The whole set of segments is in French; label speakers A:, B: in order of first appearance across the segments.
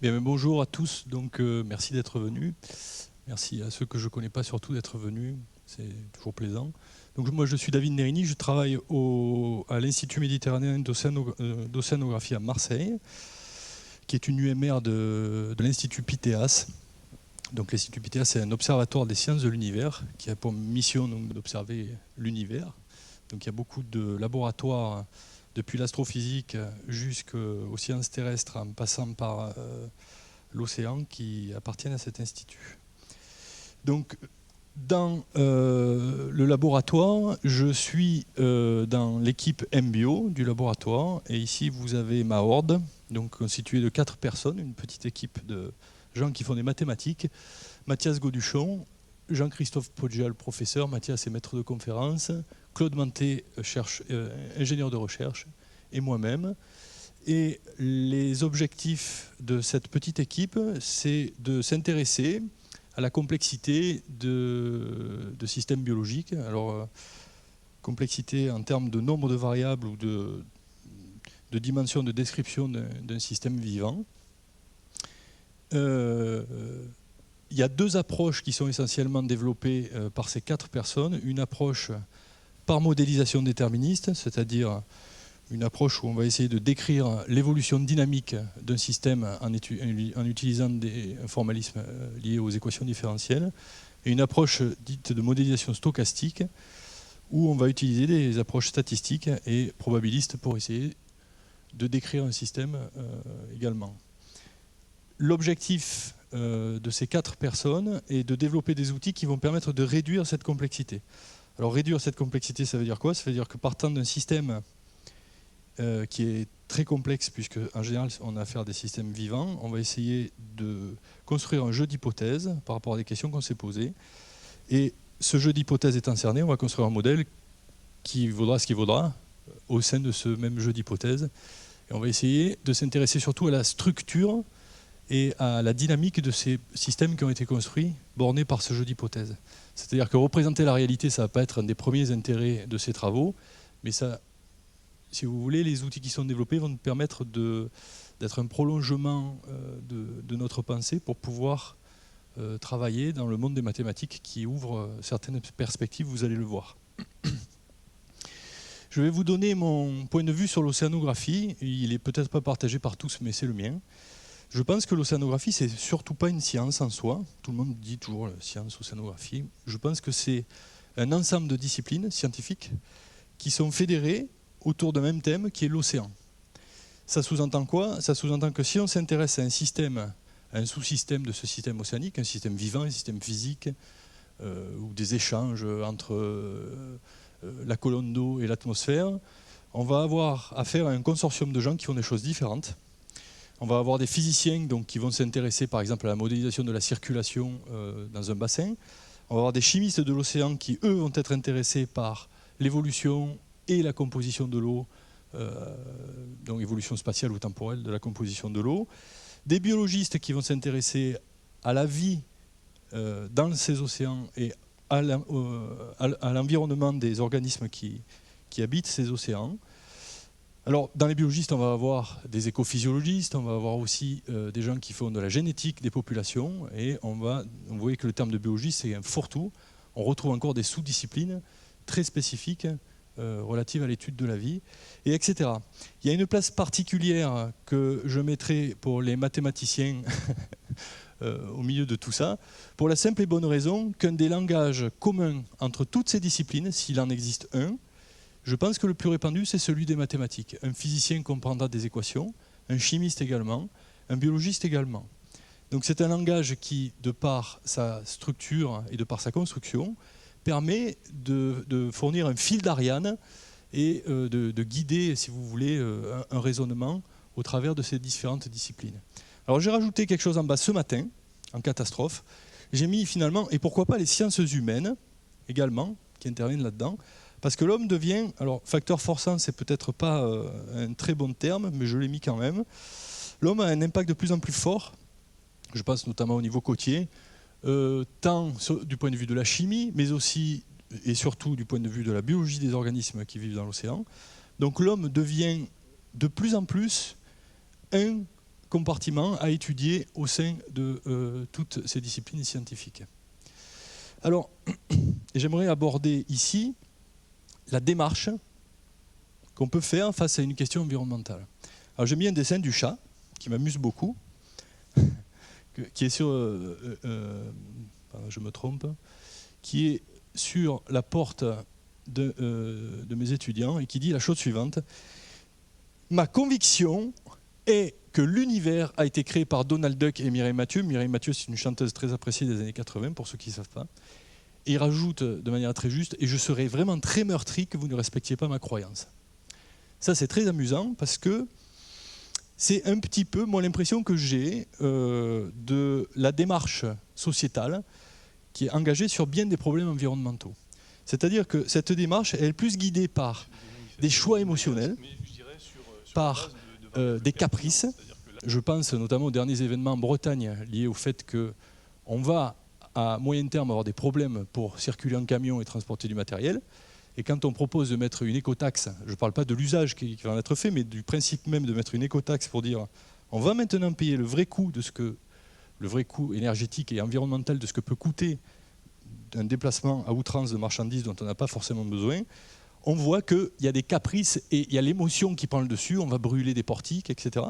A: Bien, bonjour à tous, donc merci d'être venus. Merci à ceux que je ne connais pas surtout d'être venus, c'est toujours plaisant. Donc moi je suis David Nerini, je travaille à l'Institut méditerranéen d'océanographie à Marseille, qui est une UMR de l'Institut Pythéas. Donc l'Institut Pythéas, c'est un observatoire des sciences de l'univers qui a pour mission d'observer l'univers. Donc il y a beaucoup de laboratoires depuis l'astrophysique jusqu'aux sciences terrestres, en passant par l'océan, qui appartiennent à cet institut. Donc, dans le laboratoire, je suis dans l'équipe MBio du laboratoire, et ici vous avez ma horde, donc constituée de 4 personnes, une petite équipe de gens qui font des mathématiques. Mathias Gauduchon, Jean-Christophe Poggial, professeur, Mathias est maître de conférence, Claude Manté, ingénieur de recherche, et moi-même. Et les objectifs de cette petite équipe, c'est de s'intéresser à la complexité de systèmes biologiques. Alors, complexité en termes de nombre de variables ou de dimensions de description d'un système vivant. Il y a 2 approches qui sont essentiellement développées par ces 4 personnes. Une approche par modélisation déterministe, c'est-à-dire une approche où on va essayer de décrire l'évolution dynamique d'un système en utilisant un formalisme lié aux équations différentielles, et une approche dite de modélisation stochastique, où on va utiliser des approches statistiques et probabilistes pour essayer de décrire un système également. L'objectif de ces 4 personnes est de développer des outils qui vont permettre de réduire cette complexité. Alors réduire cette complexité, ça veut dire quoi? Ça veut dire que partant d'un système qui est très complexe, puisque en général on a affaire à des systèmes vivants, on va essayer de construire un jeu d'hypothèses par rapport à des questions qu'on s'est posées. Et ce jeu d'hypothèses étant cerné, on va construire un modèle qui vaudra ce qu'il vaudra au sein de ce même jeu d'hypothèses. Et on va essayer de s'intéresser surtout à la structure et à la dynamique de ces systèmes qui ont été construits, bornés par ce jeu d'hypothèses. C'est-à-dire que représenter la réalité, ça ne va pas être un des premiers intérêts de ces travaux, mais ça, si vous voulez, les outils qui sont développés vont nous permettre d'être un prolongement de notre pensée pour pouvoir travailler dans le monde des mathématiques qui ouvre certaines perspectives, vous allez le voir. Je vais vous donner mon point de vue sur l'océanographie. Il n'est peut-être pas partagé par tous, mais c'est le mien. Je pense que l'océanographie, c'est surtout pas une science en soi. Tout le monde dit toujours science, océanographie. Je pense que c'est un ensemble de disciplines scientifiques qui sont fédérées autour d'un même thème qui est l'océan. Ça sous-entend quoi? Ça sous-entend que si on s'intéresse à un système, à un sous-système de ce système océanique, un système vivant, un système physique, ou des échanges entre la colonne d'eau et l'atmosphère, on va avoir affaire à un consortium de gens qui font des choses différentes. On va avoir des physiciens donc, qui vont s'intéresser par exemple à la modélisation de la circulation dans un bassin. On va avoir des chimistes de l'océan qui, eux, vont être intéressés par l'évolution et la composition de l'eau, donc évolution spatiale ou temporelle de la composition de l'eau. Des biologistes qui vont s'intéresser à la vie dans ces océans et à l'environnement des organismes qui habitent ces océans. Alors, dans les biologistes, on va avoir des écophysiologistes, on va avoir aussi des gens qui font de la génétique des populations, et vous voyez que le terme de biologiste, c'est un fourre-tout. On retrouve encore des sous-disciplines très spécifiques relatives à l'étude de la vie, et etc. Il y a une place particulière que je mettrai pour les mathématiciens au milieu de tout ça, pour la simple et bonne raison qu'un des langages communs entre toutes ces disciplines, s'il en existe un, je pense que le plus répandu, c'est celui des mathématiques. Un physicien comprendra des équations, un chimiste également, un biologiste également. Donc c'est un langage qui, de par sa structure et de par sa construction, permet de fournir un fil d'Ariane et de guider, si vous voulez, un raisonnement au travers de ces différentes disciplines. Alors j'ai rajouté quelque chose en bas ce matin, en catastrophe. J'ai mis finalement, et pourquoi pas les sciences humaines également, qui interviennent là-dedans, parce que l'homme devient, alors facteur forçant, c'est peut-être pas un très bon terme, mais je l'ai mis quand même. L'homme a un impact de plus en plus fort, je pense notamment au niveau côtier, tant du point de vue de la chimie, mais aussi et surtout du point de vue de la biologie des organismes qui vivent dans l'océan. Donc l'homme devient de plus en plus un compartiment à étudier au sein de toutes ces disciplines scientifiques. Alors, j'aimerais aborder ici la démarche qu'on peut faire face à une question environnementale. Alors, j'ai mis un dessin du chat qui m'amuse beaucoup, qui est sur, je me trompe, qui est sur la porte de mes étudiants et qui dit la chose suivante: ma conviction est que l'univers a été créé par Donald Duck et Mireille Mathieu. Mireille Mathieu, c'est une chanteuse très appréciée des années 80, pour ceux qui ne savent pas. Et il rajoute de manière très juste: et je serais vraiment très meurtri que vous ne respectiez pas ma croyance. Ça, c'est très amusant parce que c'est un petit peu moi l'impression que j'ai de la démarche sociétale qui est engagée sur bien des problèmes environnementaux. C'est-à-dire que cette démarche elle est plus guidée par des choix émotionnels, par des caprices. Je pense notamment aux derniers événements en Bretagne liés au fait qu'on va à moyen terme avoir des problèmes pour circuler en camion et transporter du matériel. Et quand on propose de mettre une écotaxe, je ne parle pas de l'usage qui va en être fait, mais du principe même de mettre une écotaxe pour dire on va maintenant payer le vrai coût énergétique et environnemental de ce que peut coûter un déplacement à outrance de marchandises dont on n'a pas forcément besoin, on voit qu'il y a des caprices et il y a l'émotion qui prend le dessus, on va brûler des portiques, etc.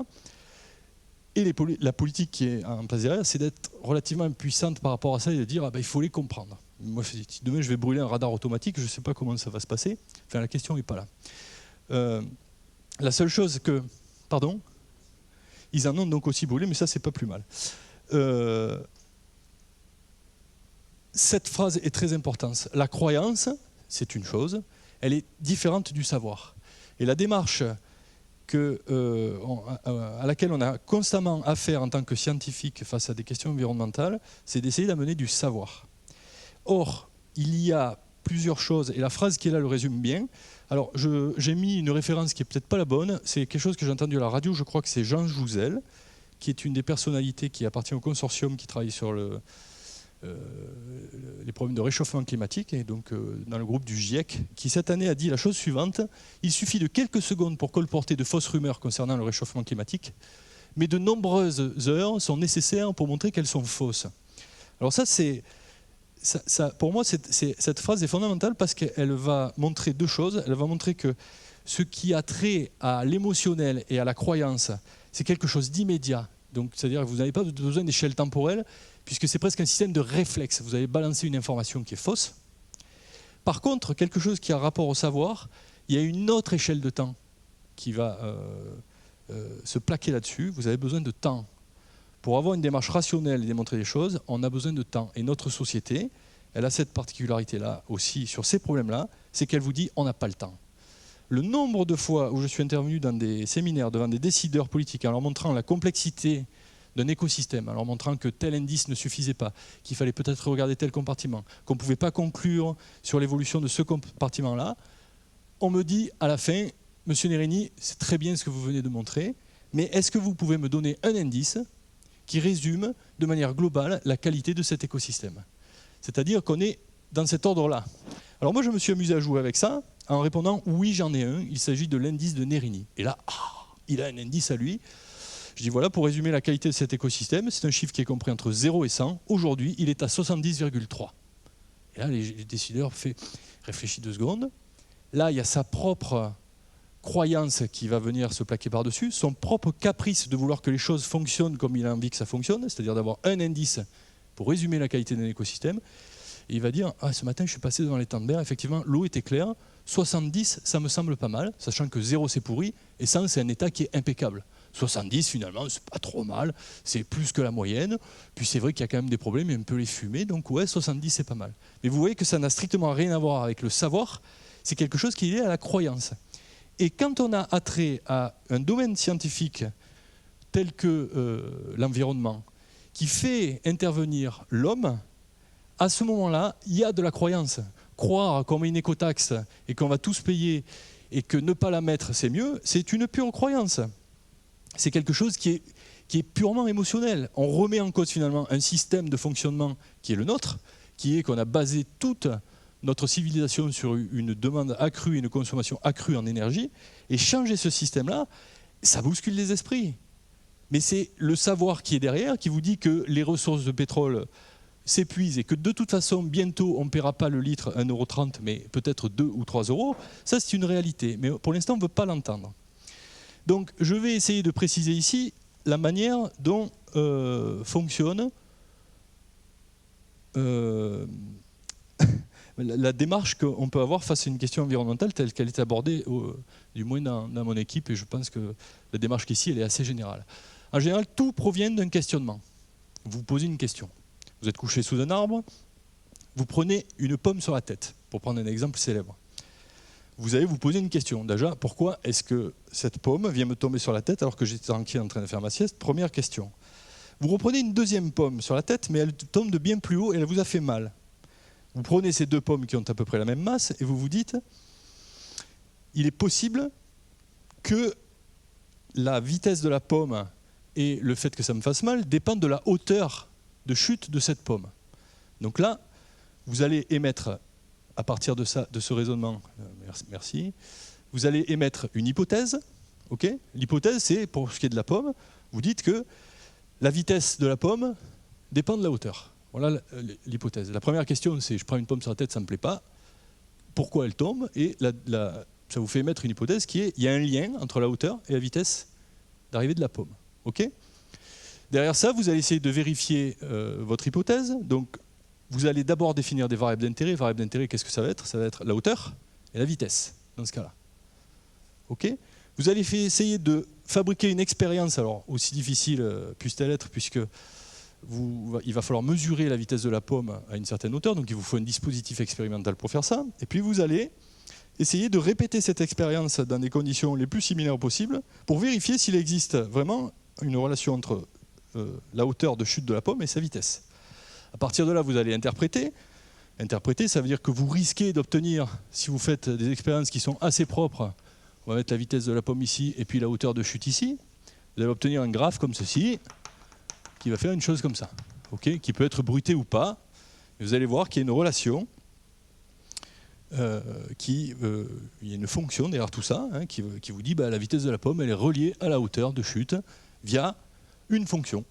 A: Et la politique qui est en place derrière, c'est d'être relativement impuissante par rapport à ça et de dire il faut les comprendre. Moi, si demain je vais brûler un radar automatique, je ne sais pas comment ça va se passer. Enfin, la question n'est pas là. La seule chose que... Pardon ? Ils en ont donc aussi brûlé, mais ça, c'est pas plus mal. Cette phrase est très importante. La croyance, c'est une chose, elle est différente du savoir. Et la démarche à laquelle on a constamment affaire en tant que scientifique face à des questions environnementales, c'est d'essayer d'amener du savoir. Or, il y a plusieurs choses, et la phrase qui est là le résume bien. Alors, j'ai mis une référence qui n'est peut-être pas la bonne, c'est quelque chose que j'ai entendu à la radio, je crois que c'est Jean Jouzel, qui est une des personnalités qui appartient au consortium qui travaille sur les problèmes de réchauffement climatique, et donc dans le groupe du GIEC, qui cette année a dit la chose suivante: il suffit de quelques secondes pour colporter de fausses rumeurs concernant le réchauffement climatique, mais de nombreuses heures sont nécessaires pour montrer qu'elles sont fausses. Alors pour moi, cette phrase est fondamentale parce qu'elle va montrer deux choses. Elle va montrer que ce qui a trait à l'émotionnel et à la croyance, c'est quelque chose d'immédiat. Donc, c'est-à-dire que vous n'avez pas besoin d'échelle temporelle, puisque c'est presque un système de réflexe. Vous allez balancer une information qui est fausse. Par contre, quelque chose qui a rapport au savoir, il y a une autre échelle de temps qui va se plaquer là-dessus. Vous avez besoin de temps. Pour avoir une démarche rationnelle et démontrer des choses, on a besoin de temps. Et notre société, elle a cette particularité-là aussi sur ces problèmes-là, c'est qu'elle vous dit on n'a pas le temps. Le nombre de fois où je suis intervenu dans des séminaires devant des décideurs politiques en leur montrant la complexité d'un écosystème, en leur montrant que tel indice ne suffisait pas, qu'il fallait peut-être regarder tel compartiment, qu'on ne pouvait pas conclure sur l'évolution de ce compartiment-là, on me dit à la fin, Monsieur Nérini, c'est très bien ce que vous venez de montrer, mais est-ce que vous pouvez me donner un indice qui résume de manière globale la qualité de cet écosystème? C'est-à-dire qu'on est dans cet ordre-là. Alors moi, je me suis amusé à jouer avec ça en répondant « oui, j'en ai un, il s'agit de l'indice de Nérini ». Et là, il a un indice à lui. Je dis voilà, pour résumer la qualité de cet écosystème, c'est un chiffre qui est compris entre 0 et 100. Aujourd'hui, il est à 70,3. Et là, les décideurs réfléchissent 2 secondes. Là, il y a sa propre croyance qui va venir se plaquer par-dessus, son propre caprice de vouloir que les choses fonctionnent comme il a envie que ça fonctionne, c'est-à-dire d'avoir un indice pour résumer la qualité d'un écosystème. Et il va dire ce matin, je suis passé devant l'étang de mer, effectivement, l'eau était claire, 70, ça me semble pas mal, sachant que 0, c'est pourri, et 100, c'est un état qui est impeccable. 70, finalement, c'est pas trop mal, c'est plus que la moyenne, puis c'est vrai qu'il y a quand même des problèmes, il y a un peu les fumées, donc ouais, 70, c'est pas mal. Mais vous voyez que ça n'a strictement rien à voir avec le savoir, c'est quelque chose qui est lié à la croyance. Et quand on a attrait à un domaine scientifique tel que l'environnement, qui fait intervenir l'homme, à ce moment-là, il y a de la croyance. Croire qu'on met une écotaxe et qu'on va tous payer et que ne pas la mettre, c'est mieux, c'est une pure croyance. C'est quelque chose qui est purement émotionnel. On remet en cause finalement un système de fonctionnement qui est le nôtre, qui est qu'on a basé toute notre civilisation sur une demande accrue et une consommation accrue en énergie, et changer ce système-là, ça bouscule les esprits. mais c'est le savoir qui est derrière qui vous dit que les ressources de pétrole s'épuisent et que de toute façon, bientôt, on ne paiera pas le litre 1,30 €, mais peut-être 2 ou 3 €. Ça, c'est une réalité, mais pour l'instant, on ne veut pas l'entendre. Donc, je vais essayer de préciser ici la manière dont fonctionne la démarche qu'on peut avoir face à une question environnementale telle qu'elle est abordée, du moins dans mon équipe, et je pense que la démarche qu'ici, elle est assez générale. En général, tout provient d'un questionnement. Vous posez une question. Vous êtes couché sous un arbre, vous prenez une pomme sur la tête, pour prendre un exemple célèbre. Vous allez vous poser une question. Déjà, pourquoi est-ce que cette pomme vient me tomber sur la tête alors que j'étais tranquille en train de faire ma sieste? Première question. Vous reprenez une deuxième pomme sur la tête, mais elle tombe de bien plus haut et elle vous a fait mal. Vous prenez ces deux pommes qui ont à peu près la même masse et vous vous dites, il est possible que la vitesse de la pomme et le fait que ça me fasse mal dépendent de la hauteur de chute de cette pomme. Donc là, vous allez émettre, à partir de ce raisonnement, merci, vous allez émettre une hypothèse. Okay, l'hypothèse, c'est, pour ce qui est de la pomme, vous dites que la vitesse de la pomme dépend de la hauteur. Voilà l'hypothèse. La première question, c'est je prends une pomme sur la tête, ça ne me plaît pas. Pourquoi elle tombe? Et ça vous fait émettre une hypothèse qui est il y a un lien entre la hauteur et la vitesse d'arrivée de la pomme. Okay, derrière ça, vous allez essayer de vérifier votre hypothèse. Donc, vous allez d'abord définir des variables d'intérêt. Variables d'intérêt, qu'est-ce que ça va être? Ça va être la hauteur et la vitesse, dans ce cas-là. Okay, vous allez essayer de fabriquer une expérience, alors aussi difficile puisse-t-elle être, puisque il va falloir mesurer la vitesse de la pomme à une certaine hauteur, donc il vous faut un dispositif expérimental pour faire ça. Et puis vous allez essayer de répéter cette expérience dans des conditions les plus similaires possibles pour vérifier s'il existe vraiment une relation entre la hauteur de chute de la pomme et sa vitesse. À partir de là, vous allez interpréter. Interpréter, ça veut dire que vous risquez d'obtenir, si vous faites des expériences qui sont assez propres, on va mettre la vitesse de la pomme ici et puis la hauteur de chute ici, vous allez obtenir un graphe comme ceci, qui va faire une chose comme ça, okay, qui peut être bruité ou pas. Et vous allez voir qu'il y a une relation, il y a une fonction derrière tout ça, hein, qui vous dit la vitesse de la pomme, elle est reliée à la hauteur de chute via une fonction.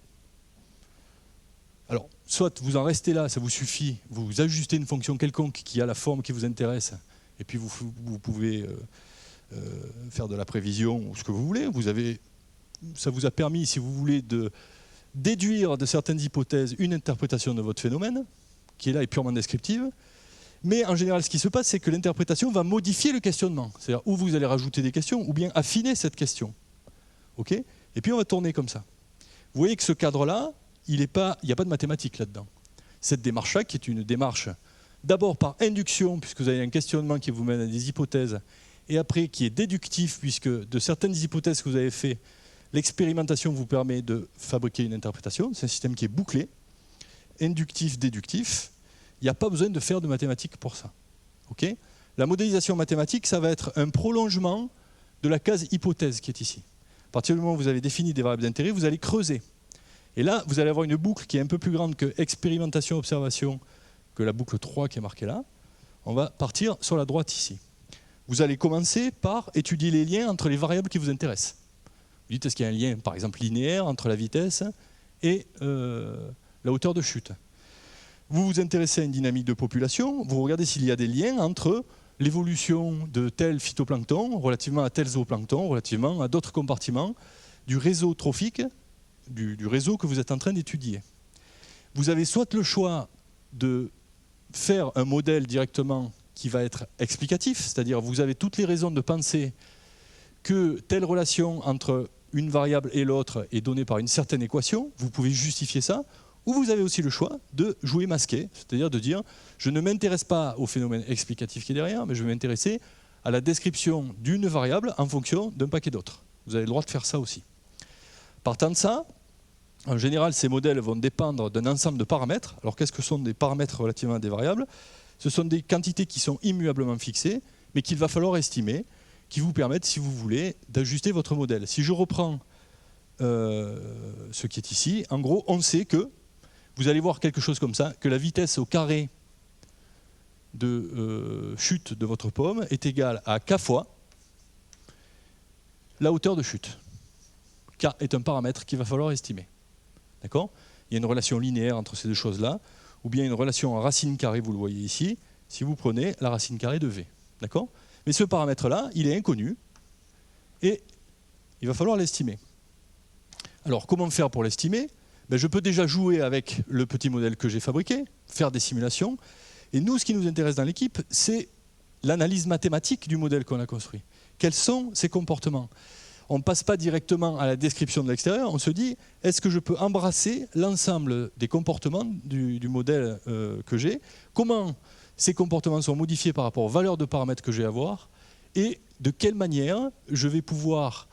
A: Alors, soit vous en restez là, ça vous suffit, vous ajustez une fonction quelconque qui a la forme qui vous intéresse, et puis vous pouvez faire de la prévision ou ce que vous voulez. Ça vous a permis, si vous voulez, de déduire de certaines hypothèses une interprétation de votre phénomène, qui est là et purement descriptive. Mais en général, ce qui se passe, c'est que l'interprétation va modifier le questionnement. C'est-à-dire, ou vous allez rajouter des questions, ou bien affiner cette question. Okay, et puis on va tourner comme ça. Vous voyez que ce cadre-là, il n'y a pas de mathématiques là-dedans. Cette démarche-là, qui est une démarche d'abord par induction, puisque vous avez un questionnement qui vous mène à des hypothèses, et après qui est déductif, puisque de certaines hypothèses que vous avez faites, l'expérimentation vous permet de fabriquer une interprétation. C'est un système qui est bouclé, inductif, déductif. Il n'y a pas besoin de faire de mathématiques pour ça. Okay, la modélisation mathématique, ça va être un prolongement de la case hypothèse qui est ici. À partir du moment où vous avez défini des variables d'intérêt, vous allez creuser. Et là, vous allez avoir une boucle qui est un peu plus grande que expérimentation-observation, que la boucle 3 qui est marquée là. On va partir sur la droite ici. Vous allez commencer par étudier les liens entre les variables qui vous intéressent. Vous dites, est-ce qu'il y a un lien, par exemple, linéaire entre la vitesse et la hauteur de chute? Vous vous intéressez à une dynamique de population, vous regardez s'il y a des liens entre l'évolution de tel phytoplancton relativement à tel zooplancton, relativement à d'autres compartiments du réseau trophique, du réseau que vous êtes en train d'étudier. Vous avez soit le choix de faire un modèle directement qui va être explicatif, c'est-à-dire vous avez toutes les raisons de penser que telle relation entre une variable et l'autre est donnée par une certaine équation, vous pouvez justifier ça, ou vous avez aussi le choix de jouer masqué, c'est-à-dire de dire je ne m'intéresse pas au phénomène explicatif qui est derrière, mais je vais m'intéresser à la description d'une variable en fonction d'un paquet d'autres. Vous avez le droit de faire ça aussi. Partant de ça, en général, ces modèles vont dépendre d'un ensemble de paramètres. Alors qu'est-ce que sont des paramètres relativement à des variables? Ce sont des quantités qui sont immuablement fixées, mais qu'il va falloir estimer, qui vous permettent, si vous voulez, d'ajuster votre modèle. Si je reprends ce qui est ici, en gros, on sait que, vous allez voir quelque chose comme ça, que la vitesse au carré de chute de votre pomme est égale à k fois la hauteur de chute. K est un paramètre qu'il va falloir estimer. D'accord ? Il y a une relation linéaire entre ces deux choses-là, ou bien une relation en racine carrée, vous le voyez ici, si vous prenez la racine carrée de V. D'accord ? Mais ce paramètre-là, il est inconnu, et il va falloir l'estimer. Alors, comment faire pour l'estimer ? Ben, je peux déjà jouer avec le petit modèle que j'ai fabriqué, faire des simulations, et nous, ce qui nous intéresse dans l'équipe, c'est l'analyse mathématique du modèle qu'on a construit. Quels sont ses comportements ? On ne passe pas directement à la description de l'extérieur, on se dit, est-ce que je peux embrasser l'ensemble des comportements du modèle que j'ai ? Comment ces comportements sont modifiés par rapport aux valeurs de paramètres que je vais avoir ? Et de quelle manière je vais pouvoir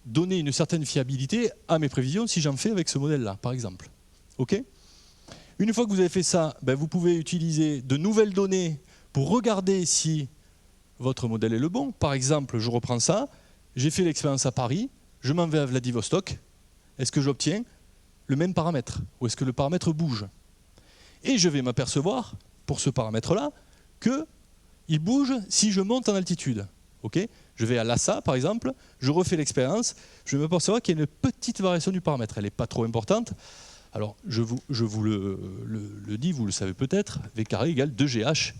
A: donner une certaine fiabilité à mes prévisions si j'en fais avec ce modèle-là, par exemple. Okay ? Une fois que vous avez fait ça, ben vous pouvez utiliser de nouvelles données pour regarder si votre modèle est le bon. Par exemple, je reprends ça. J'ai fait l'expérience à Paris, je m'en vais à Vladivostok. Est-ce que j'obtiens le même paramètre? Ou est-ce que le paramètre bouge? Et je vais m'apercevoir, pour ce paramètre-là, qu'il bouge si je monte en altitude. Okay? Je vais à Lhasa, par exemple, je refais l'expérience, je vais m'apercevoir qu'il y a une petite variation du paramètre. Elle n'est pas trop importante. Alors, je vous le dis, vous le savez peut-être, V carré égale 2GH,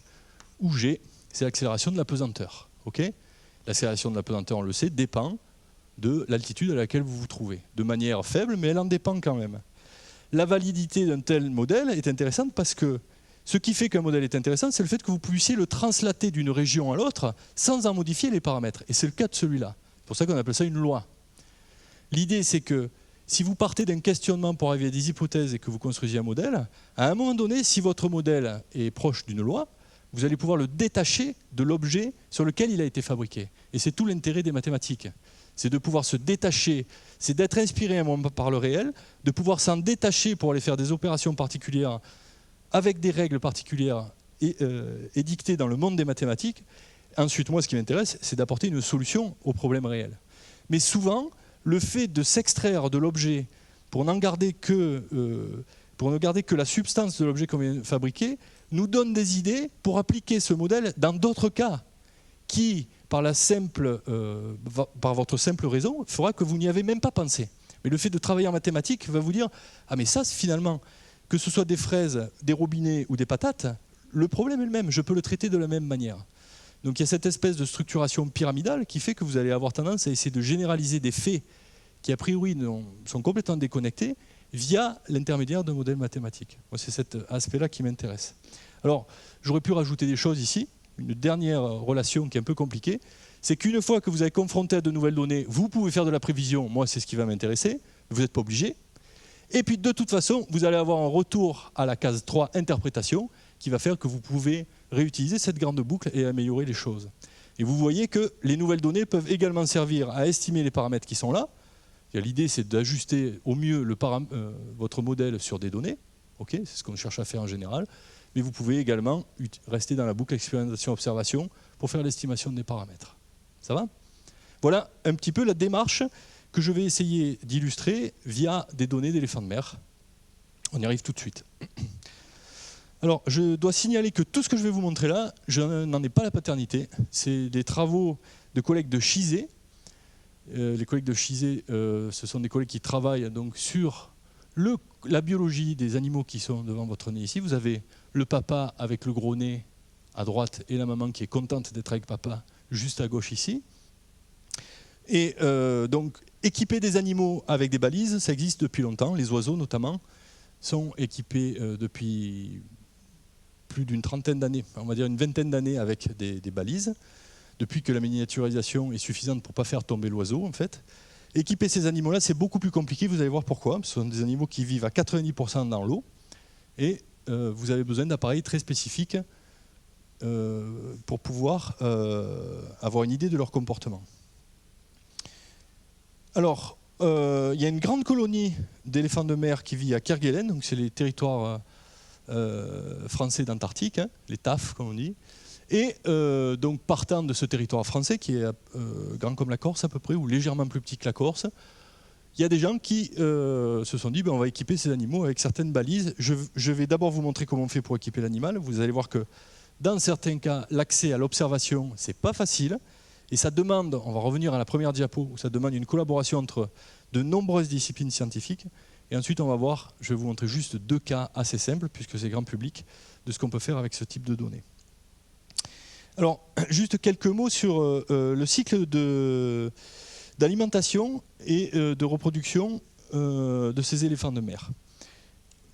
A: où G, c'est l'accélération de la pesanteur. Okay? L'accélération de la pesanteur, on le sait, dépend de l'altitude à laquelle vous vous trouvez. De manière faible, mais elle en dépend quand même. La validité d'un tel modèle est intéressante parce que ce qui fait qu'un modèle est intéressant, c'est le fait que vous puissiez le translater d'une région à l'autre sans en modifier les paramètres. Et c'est le cas de celui-là. C'est pour ça qu'on appelle ça une loi. L'idée, c'est que si vous partez d'un questionnement pour arriver à des hypothèses et que vous construisez un modèle, à un moment donné, si votre modèle est proche d'une loi, vous allez pouvoir le détacher de l'objet sur lequel il a été fabriqué. Et c'est tout l'intérêt des mathématiques. C'est de pouvoir se détacher, c'est d'être inspiré un moment par le réel, de pouvoir s'en détacher pour aller faire des opérations particulières avec des règles particulières édictées dans le monde des mathématiques. Ensuite, moi, ce qui m'intéresse, c'est d'apporter une solution au problème réel. Mais souvent, le fait de s'extraire de l'objet pour ne garder que la substance de l'objet qu'on vient de fabriquer, nous donne des idées pour appliquer ce modèle dans d'autres cas qui, par votre simple raison, fera que vous n'y avez même pas pensé. Mais le fait de travailler en mathématiques va vous dire « Ah mais ça, finalement, que ce soit des fraises, des robinets ou des patates, le problème est le même, je peux le traiter de la même manière. » Donc il y a cette espèce de structuration pyramidale qui fait que vous allez avoir tendance à essayer de généraliser des faits qui a priori sont complètement déconnectés via l'intermédiaire d'un modèle mathématique. Moi, c'est cet aspect-là qui m'intéresse. Alors, j'aurais pu rajouter des choses ici. Une dernière relation qui est un peu compliquée, c'est qu'une fois que vous avez confronté à de nouvelles données, vous pouvez faire de la prévision. Moi, c'est ce qui va m'intéresser. Vous n'êtes pas obligé. Et puis, de toute façon, vous allez avoir un retour à la case 3, interprétation, qui va faire que vous pouvez réutiliser cette grande boucle et améliorer les choses. Et vous voyez que les nouvelles données peuvent également servir à estimer les paramètres qui sont là. L'idée, c'est d'ajuster au mieux votre modèle sur des données. Okay, c'est ce qu'on cherche à faire en général. Mais vous pouvez également rester dans la boucle expérimentation-observation pour faire l'estimation des paramètres. Ça va? Voilà un petit peu la démarche que je vais essayer d'illustrer via des données d'éléphants de mer. On y arrive tout de suite. Alors, je dois signaler que tout ce que je vais vous montrer là, je n'en ai pas la paternité. C'est des travaux de collègues de Chizé. Les collègues de Chizé, ce sont des collègues qui travaillent donc sur la biologie des animaux qui sont devant votre nez ici. Vous avez le papa avec le gros nez à droite et la maman qui est contente d'être avec papa juste à gauche ici. Et donc, équiper des animaux avec des balises, ça existe depuis longtemps. Les oiseaux, notamment, sont équipés depuis plus d'une trentaine d'années, on va dire une vingtaine d'années avec des balises, depuis que la miniaturisation est suffisante pour ne pas faire tomber l'oiseau, en fait. Équiper ces animaux-là, c'est beaucoup plus compliqué, vous allez voir pourquoi. Ce sont des animaux qui vivent à 90% dans l'eau, et vous avez besoin d'appareils très spécifiques pour pouvoir avoir une idée de leur comportement. Alors, il y a une grande colonie d'éléphants de mer qui vit à Kerguelen, donc c'est les territoires français d'Antarctique, hein, les TAF comme on dit. Et donc partant de ce territoire français qui est grand comme la Corse à peu près, ou légèrement plus petit que la Corse, il y a des gens qui se sont dit ben, on va équiper ces animaux avec certaines balises. Je vais d'abord vous montrer comment on fait pour équiper l'animal. Vous allez voir que dans certains cas, l'accès à l'observation, c'est pas facile. Et ça demande, on va revenir à la première diapo, où ça demande une collaboration entre de nombreuses disciplines scientifiques. Et ensuite, on va voir, je vais vous montrer juste 2 cas assez simples, puisque c'est grand public, de ce qu'on peut faire avec ce type de données. Alors, juste quelques mots sur le cycle d'alimentation et de reproduction de ces éléphants de mer.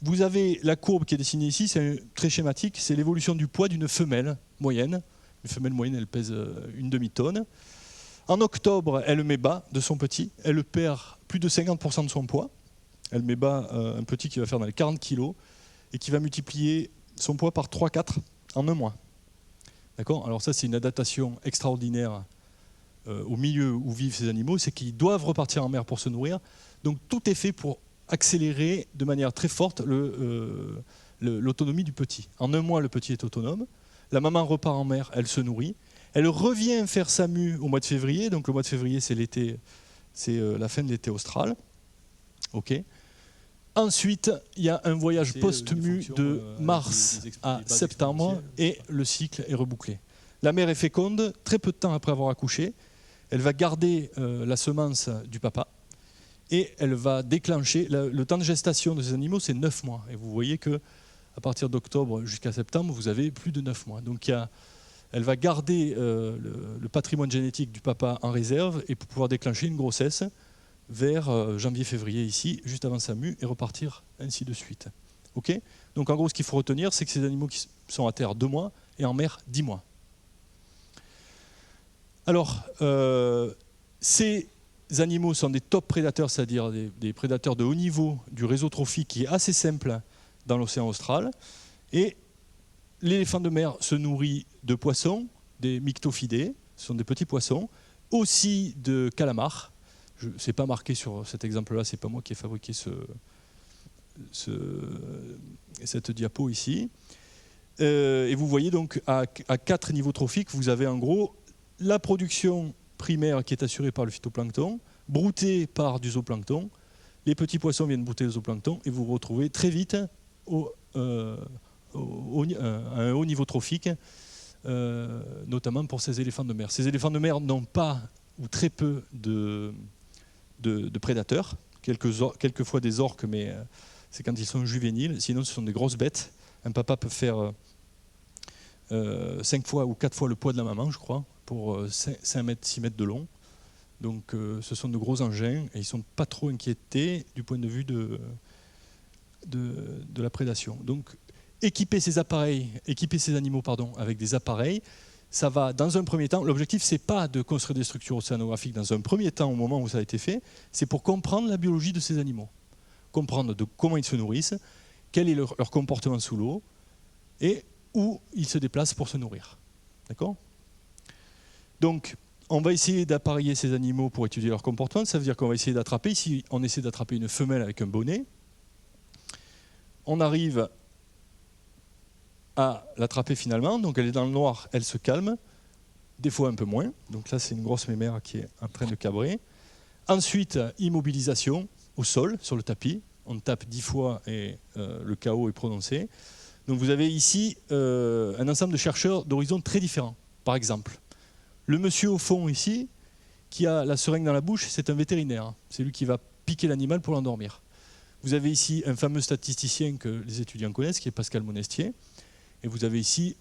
A: Vous avez la courbe qui est dessinée ici, c'est très schématique, c'est l'évolution du poids d'une femelle moyenne. Une femelle moyenne, elle pèse une demi-tonne. En octobre, elle met bas de son petit, elle perd plus de 50% de son poids. Elle met bas un petit qui va faire dans les 40 kg et qui va multiplier son poids par 3-4 en un mois. D'accord ? Alors ça, c'est une adaptation extraordinaire au milieu où vivent ces animaux, c'est qu'ils doivent repartir en mer pour se nourrir. Donc tout est fait pour accélérer de manière très forte l'autonomie du petit. En un mois, le petit est autonome. La maman repart en mer, elle se nourrit. Elle revient faire sa mue au mois de février. Donc le mois de février, c'est l'été, c'est la fin de l'été austral. Ok. Ensuite, il y a un voyage post-mue de mars à septembre et le cycle est rebouclé. La mère est féconde, très peu de temps après avoir accouché. Elle va garder la semence du papa et elle va déclencher. Le temps de gestation de ces animaux, c'est 9 mois. Et vous voyez qu'à partir d'octobre jusqu'à septembre, vous avez plus de 9 mois. Donc elle va garder le patrimoine génétique du papa en réserve et pour pouvoir déclencher une grossesse vers janvier-février ici, juste avant sa mue, et repartir ainsi de suite. Okay ? Donc en gros, ce qu'il faut retenir, c'est que ces animaux qui sont à terre 2 mois et en mer 10 mois. Alors, ces animaux sont des top prédateurs, c'est-à-dire des prédateurs de haut niveau du réseau trophique qui est assez simple dans l'océan austral. Et l'éléphant de mer se nourrit de poissons, des myctophidés, ce sont des petits poissons, aussi de calamars. Ce n'est pas marqué sur cet exemple-là, ce n'est pas moi qui ai fabriqué cette diapo ici. Et vous voyez donc à 4 niveaux trophiques, vous avez en gros la production primaire qui est assurée par le phytoplancton, broutée par du zooplancton. Les petits poissons viennent brouter le zooplancton et vous vous retrouvez très vite à un haut niveau trophique, notamment pour ces éléphants de mer. Ces éléphants de mer n'ont pas ou très peu de prédateurs, quelquefois des orques, mais c'est quand ils sont juvéniles, sinon ce sont des grosses bêtes. Un papa peut faire 5 fois ou 4 fois le poids de la maman, je crois, pour 5 mètres, 6 mètres de long. Donc ce sont de gros engins et ils ne sont pas trop inquiétés du point de vue de la prédation. Donc équiper ces animaux avec des appareils, ça va, dans un premier temps, l'objectif, ce n'est pas de construire des structures océanographiques dans un premier temps, au moment où ça a été fait, c'est pour comprendre la biologie de ces animaux, comprendre comment ils se nourrissent, quel est leur comportement sous l'eau, et où ils se déplacent pour se nourrir. D'accord ? Donc, on va essayer d'appareiller ces animaux pour étudier leur comportement, ça veut dire qu'on va essayer d'attraper, ici on essaie d'attraper une femelle avec un bonnet, on arrive à l'attraper finalement, donc elle est dans le noir, elle se calme, des fois un peu moins, donc là c'est une grosse mémère qui est en train de cabrer. Ensuite, immobilisation au sol, sur le tapis, on tape 10 fois et le KO est prononcé. Donc vous avez ici un ensemble de chercheurs d'horizons très différents. Par exemple, le monsieur au fond ici, qui a la seringue dans la bouche, c'est un vétérinaire, c'est lui qui va piquer l'animal pour l'endormir. Vous avez ici un fameux statisticien que les étudiants connaissent, qui est Pascal Monestier. Et vous avez ici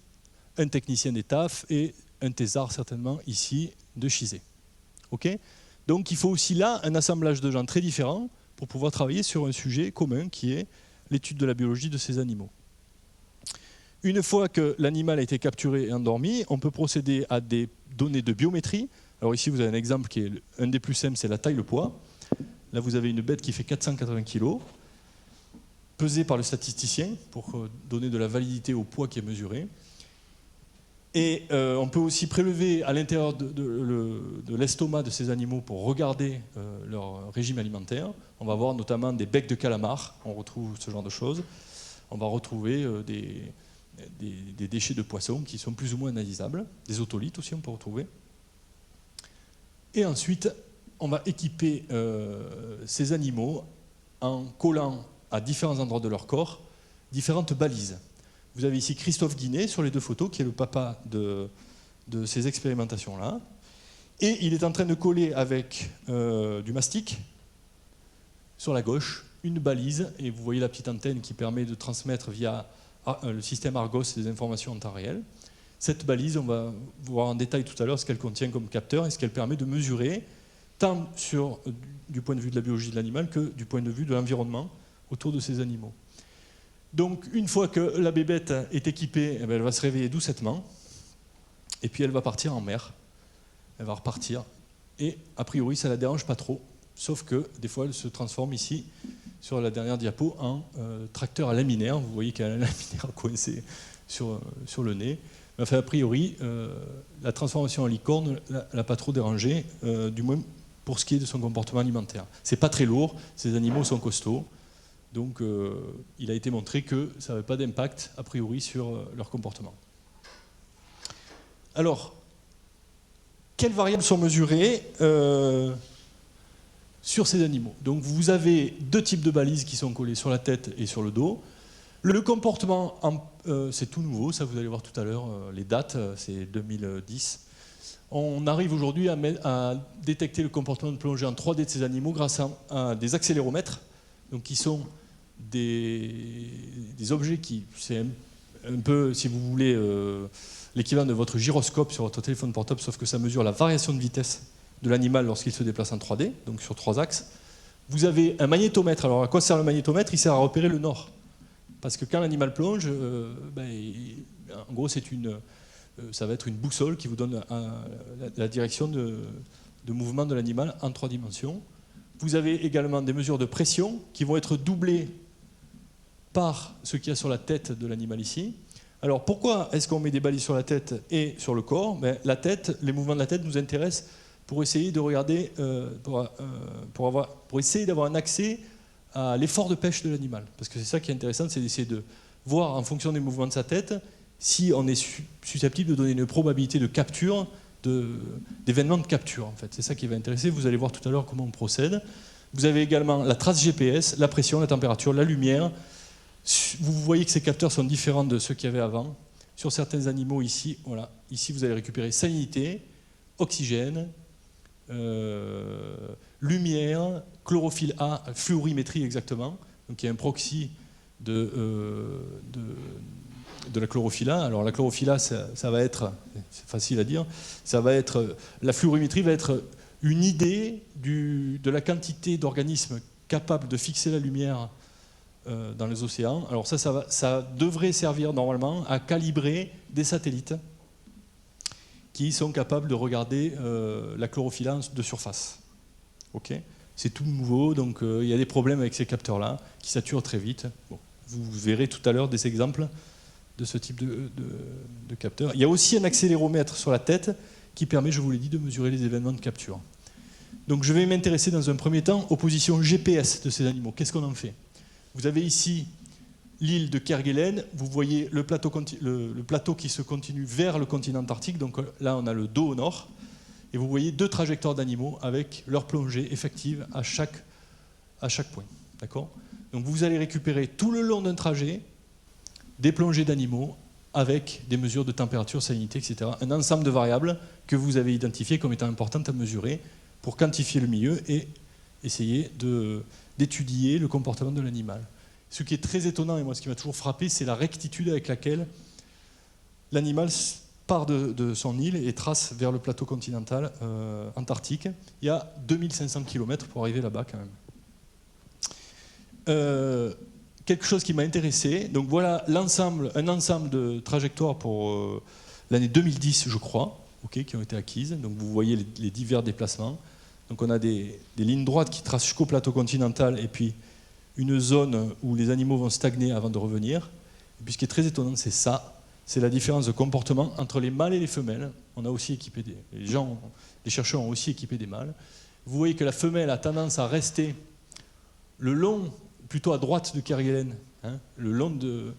A: un technicien des TAF et un thésard certainement ici de Chizé. Okay ? Donc il faut aussi là un assemblage de gens très différents pour pouvoir travailler sur un sujet commun qui est l'étude de la biologie de ces animaux. Une fois que l'animal a été capturé et endormi, on peut procéder à des données de biométrie. Alors ici vous avez un exemple qui est un des plus simples, c'est la taille, le poids. Là vous avez une bête qui fait 480 kg. Pesé par le statisticien pour donner de la validité au poids qui est mesuré. Et on peut aussi prélever à l'intérieur de l'estomac de ces animaux pour regarder leur régime alimentaire. On va voir notamment des becs de calamar, on retrouve ce genre de choses. On va retrouver des déchets de poissons qui sont plus ou moins analysables, des otolithes aussi on peut retrouver. Et ensuite, on va équiper ces animaux en collant à différents endroits de leur corps, différentes balises. Vous avez ici Christophe Guinet sur les 2 photos, qui est le papa de ces expérimentations-là. Et il est en train de coller avec du mastic sur la gauche, une balise, et vous voyez la petite antenne qui permet de transmettre via le système Argos des informations en temps réel. Cette balise, on va voir en détail tout à l'heure ce qu'elle contient comme capteur et ce qu'elle permet de mesurer, tant du point de vue de la biologie de l'animal que du point de vue de l'environnement autour de ces animaux. Donc une fois que la bébête est équipée, elle va se réveiller doucettement, et puis elle va partir en mer. Elle va repartir, et a priori ça ne la dérange pas trop, sauf que des fois elle se transforme ici, sur la dernière diapo, en tracteur à laminaire. Vous voyez qu'elle a un laminaire coincé sur le nez. Enfin, a priori, la transformation en licorne ne l'a pas trop dérangé, du moins pour ce qui est de son comportement alimentaire. C'est pas très lourd, ces animaux sont costauds, donc il a été montré que ça n'avait pas d'impact, a priori, sur leur comportement. Alors, quelles variables sont mesurées sur ces animaux? Donc vous avez deux types de balises qui sont collées sur la tête et sur le dos. Le comportement, c'est tout nouveau, ça vous allez voir tout à l'heure, les dates, c'est 2010. On arrive aujourd'hui à détecter le comportement de plongée en 3D de ces animaux grâce à des accéléromètres, donc qui sont des objets qui, c'est un peu, si vous voulez, l'équivalent de votre gyroscope sur votre téléphone portable, sauf que ça mesure la variation de vitesse de l'animal lorsqu'il se déplace en 3D, donc sur 3 axes. Vous avez un magnétomètre. Alors à quoi sert le magnétomètre? Il sert à repérer le nord. Parce que quand l'animal plonge, en gros, ça va être une boussole qui vous donne la direction de mouvement de l'animal en 3 dimensions. Vous avez également des mesures de pression qui vont être doublées par ce qu'il y a sur la tête de l'animal ici. Alors pourquoi est-ce qu'on met des balises sur la tête et sur le corps? La tête, les mouvements de la tête nous intéressent pour essayer de regarder, pour essayer d'avoir un accès à l'effort de pêche de l'animal. Parce que c'est ça qui est intéressant, c'est d'essayer de voir en fonction des mouvements de sa tête si on est susceptible de donner une probabilité de capture, d'événements de capture en fait. C'est ça qui va intéresser, vous allez voir tout à l'heure comment on procède. Vous avez également la trace GPS, la pression, la température, la lumière. Vous voyez que ces capteurs sont différents de ceux qu'il y avait avant. Sur certains animaux ici, voilà, ici vous allez récupérer salinité, oxygène, lumière, chlorophylle A, fluorimétrie exactement. Donc il y a un proxy de la chlorophylle A. Alors la chlorophylle A, ça va être, c'est facile à dire, ça va être, la fluorimétrie va être une idée de la quantité d'organismes capables de fixer la lumière dans les océans. Alors ça devrait servir normalement à calibrer des satellites qui sont capables de regarder la chlorophylle de surface. Okay, c'est tout nouveau, donc il y a des problèmes avec ces capteurs-là qui saturent très vite. Bon, vous verrez tout à l'heure des exemples de ce type de capteurs. Il y a aussi un accéléromètre sur la tête qui permet, je vous l'ai dit, de mesurer les événements de capture. Donc je vais m'intéresser dans un premier temps aux positions GPS de ces animaux. Qu'est-ce qu'on en fait? Vous avez ici l'île de Kerguelen, vous voyez le plateau qui se continue vers le continent antarctique, donc là on a le dos au nord, et vous voyez deux trajectoires d'animaux avec leur plongée effective à chaque point. D'accord? Donc vous allez récupérer tout le long d'un trajet des plongées d'animaux avec des mesures de température, salinité, etc. Un ensemble de variables que vous avez identifiées comme étant importantes à mesurer pour quantifier le milieu et essayer d'étudier le comportement de l'animal. Ce qui est très étonnant, et moi ce qui m'a toujours frappé, c'est la rectitude avec laquelle l'animal part de son île et trace vers le plateau continental antarctique. Il y a 2500 km pour arriver là-bas quand même. Quelque chose qui m'a intéressé, donc voilà un ensemble de trajectoires pour l'année 2010, je crois, okay, qui ont été acquises. Donc vous voyez les divers déplacements. Donc on a des lignes droites qui tracent jusqu'au plateau continental et puis une zone où les animaux vont stagner avant de revenir. Et puis ce qui est très étonnant, c'est ça, c'est la différence de comportement entre les mâles et les femelles. On a aussi équipé les chercheurs ont aussi équipé des mâles. Vous voyez que la femelle a tendance à rester le long, plutôt à droite de Kerguelen, hein, le long de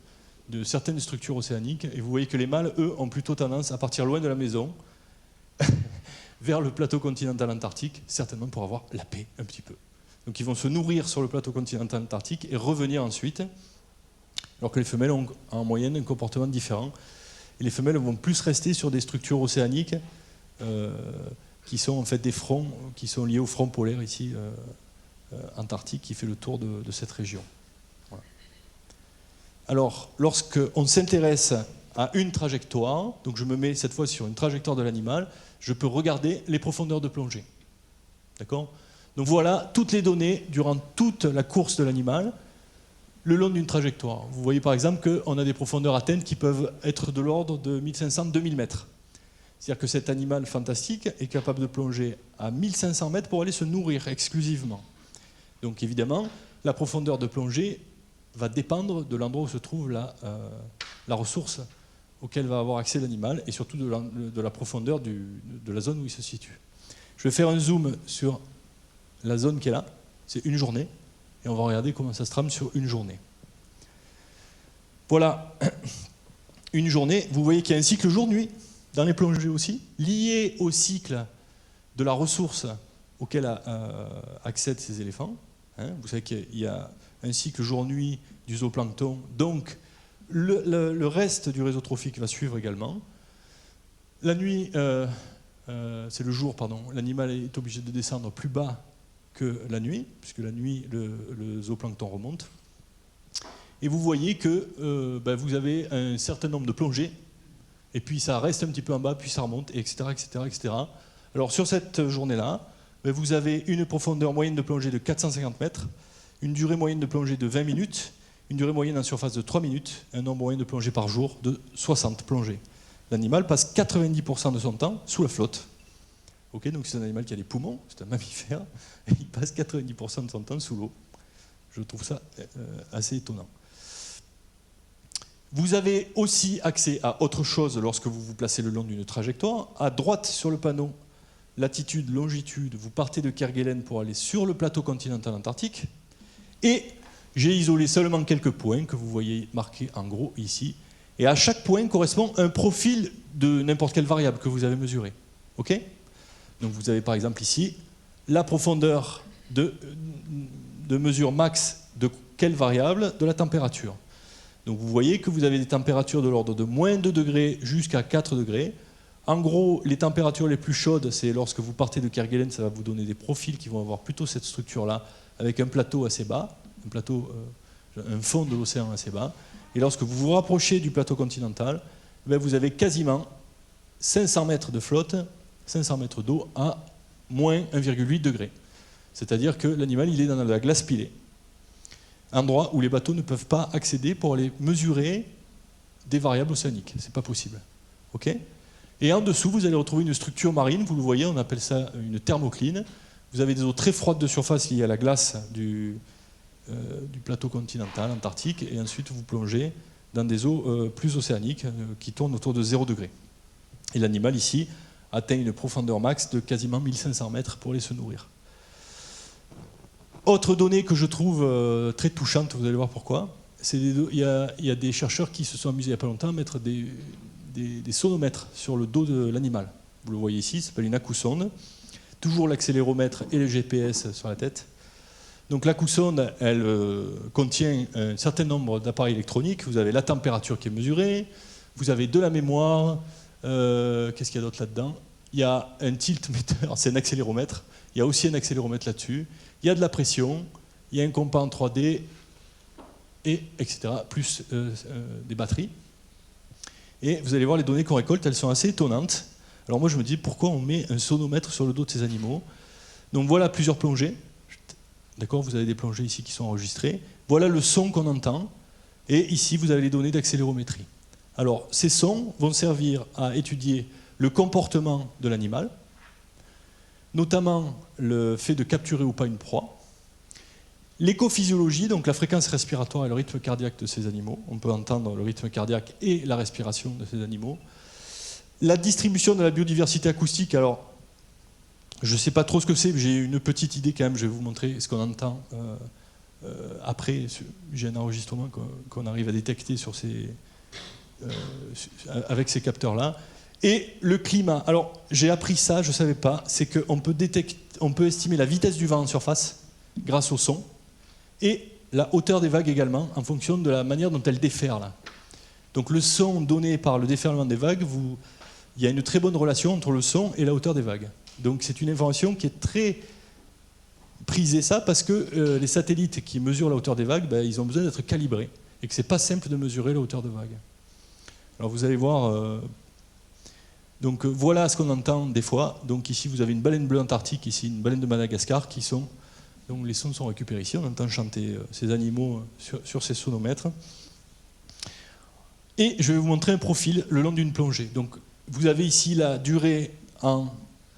A: certaines structures océaniques, et vous voyez que les mâles, eux, ont plutôt tendance à partir loin de la maison, vers le plateau continental antarctique, certainement pour avoir la paix un petit peu. Donc ils vont se nourrir sur le plateau continental antarctique et revenir ensuite, alors que les femelles ont en moyenne un comportement différent. Et les femelles vont plus rester sur des structures océaniques qui sont en fait des fronts, qui sont liés au front polaire ici, antarctique qui fait le tour de cette région. Voilà. Alors, lorsqu'on s'intéresse à une trajectoire, donc je me mets cette fois sur une trajectoire de l'animal, je peux regarder les profondeurs de plongée. D'accord ? Donc voilà toutes les données durant toute la course de l'animal, le long d'une trajectoire. Vous voyez par exemple qu'on a des profondeurs atteintes qui peuvent être de l'ordre de 1500-2000 mètres. C'est-à-dire que cet animal fantastique est capable de plonger à 1500 mètres pour aller se nourrir exclusivement. Donc évidemment, la profondeur de plongée va dépendre de l'endroit où se trouve la ressource auquel va avoir accès l'animal et surtout de la profondeur de la zone où il se situe. Je vais faire un zoom sur la zone qui est là, c'est une journée, et on va regarder comment ça se trame sur une journée. Voilà, une journée, vous voyez qu'il y a un cycle jour-nuit, dans les plongées aussi, lié au cycle de la ressource auquel accèdent ces éléphants. Vous savez qu'il y a un cycle jour-nuit du zooplancton, donc le reste du réseau trophique va suivre également. La nuit, c'est le jour, pardon, l'animal est obligé de descendre plus bas que la nuit, puisque la nuit, le zooplancton remonte. Et vous voyez que vous avez un certain nombre de plongées, et puis ça reste un petit peu en bas, puis ça remonte, etc. etc., etc. Alors sur cette journée-là, vous avez une profondeur moyenne de plongée de 450 mètres, une durée moyenne de plongée de 20 minutes, une durée moyenne en surface de 3 minutes, un nombre moyen de plongées par jour de 60 plongées. L'animal passe 90% de son temps sous la flotte. Okay, donc c'est un animal qui a des poumons, c'est un mammifère, et il passe 90% de son temps sous l'eau. Je trouve ça assez étonnant. Vous avez aussi accès à autre chose lorsque vous vous placez le long d'une trajectoire. À droite sur le panneau, latitude, longitude, vous partez de Kerguelen pour aller sur le plateau continental antarctique. Et j'ai isolé seulement quelques points que vous voyez marqués en gros ici. Et à chaque point correspond un profil de n'importe quelle variable que vous avez mesurée. Okay ? Donc vous avez par exemple ici la profondeur de mesure max de quelle variable ? De la température. Donc vous voyez que vous avez des températures de l'ordre de moins 2 degrés jusqu'à 4 degrés. En gros, les températures les plus chaudes, c'est lorsque vous partez de Kerguelen, ça va vous donner des profils qui vont avoir plutôt cette structure-là, avec un plateau assez bas, un fond de l'océan assez bas. Et lorsque vous vous rapprochez du plateau continental, vous avez quasiment 500 mètres de flotte, 500 mètres d'eau à moins 1,8 degré. C'est-à-dire que l'animal, il est dans la glace pilée. Endroit où les bateaux ne peuvent pas accéder pour aller mesurer des variables océaniques. Ce n'est pas possible. Okay ? Et en dessous, vous allez retrouver une structure marine, vous le voyez, on appelle ça une thermocline. Vous avez des eaux très froides de surface liées à la glace du plateau continental, antarctique, et ensuite vous plongez dans des eaux plus océaniques qui tournent autour de 0 degré. Et l'animal ici atteint une profondeur max de quasiment 1500 mètres pour aller se nourrir. Autre donnée que je trouve très touchante, vous allez voir pourquoi, il y a des chercheurs qui se sont amusés il n'y a pas longtemps à mettre des sonomètres sur le dos de l'animal. Vous le voyez ici, ça s'appelle une acousonde. Toujours l'accéléromètre et le GPS sur la tête. Donc l'acousonde, elle contient un certain nombre d'appareils électroniques. Vous avez la température qui est mesurée, vous avez de la mémoire. Qu'est-ce qu'il y a d'autre là-dedans ? Il y a un tiltmeter, c'est un accéléromètre. Il y a aussi un accéléromètre là-dessus. Il y a de la pression, il y a un compas en 3D, et etc., plus des batteries. Et vous allez voir les données qu'on récolte, elles sont assez étonnantes. Alors moi je me dis, pourquoi on met un sonomètre sur le dos de ces animaux ? Donc voilà plusieurs plongées. D'accord, vous avez des plongées ici qui sont enregistrées. Voilà le son qu'on entend. Et ici, vous avez les données d'accélérométrie. Alors, ces sons vont servir à étudier le comportement de l'animal, notamment le fait de capturer ou pas une proie, l'écophysiologie, donc la fréquence respiratoire et le rythme cardiaque de ces animaux. On peut entendre le rythme cardiaque et la respiration de ces animaux. La distribution de la biodiversité acoustique, alors, je ne sais pas trop ce que c'est, mais j'ai une petite idée quand même, je vais vous montrer ce qu'on entend après. J'ai un enregistrement qu'on arrive à détecter avec ces capteurs-là. Et le climat, alors j'ai appris ça, je ne savais pas, c'est qu'on peut estimer la vitesse du vent en surface grâce au son, et la hauteur des vagues également, en fonction de la manière dont elles déferlent. Donc le son donné par le déferlement des vagues, il y a une très bonne relation entre le son et la hauteur des vagues. Donc c'est une information qui est très priser ça parce que les satellites qui mesurent la hauteur des vagues, ils ont besoin d'être calibrés et que c'est pas simple de mesurer la hauteur de vague. Alors vous allez voir, donc voilà ce qu'on entend des fois. Donc ici vous avez une baleine bleue antarctique, ici une baleine de Madagascar qui sont, donc les sons sont récupérés ici, on entend chanter ces animaux sur ces sonomètres. Et je vais vous montrer un profil le long d'une plongée. Donc vous avez ici la durée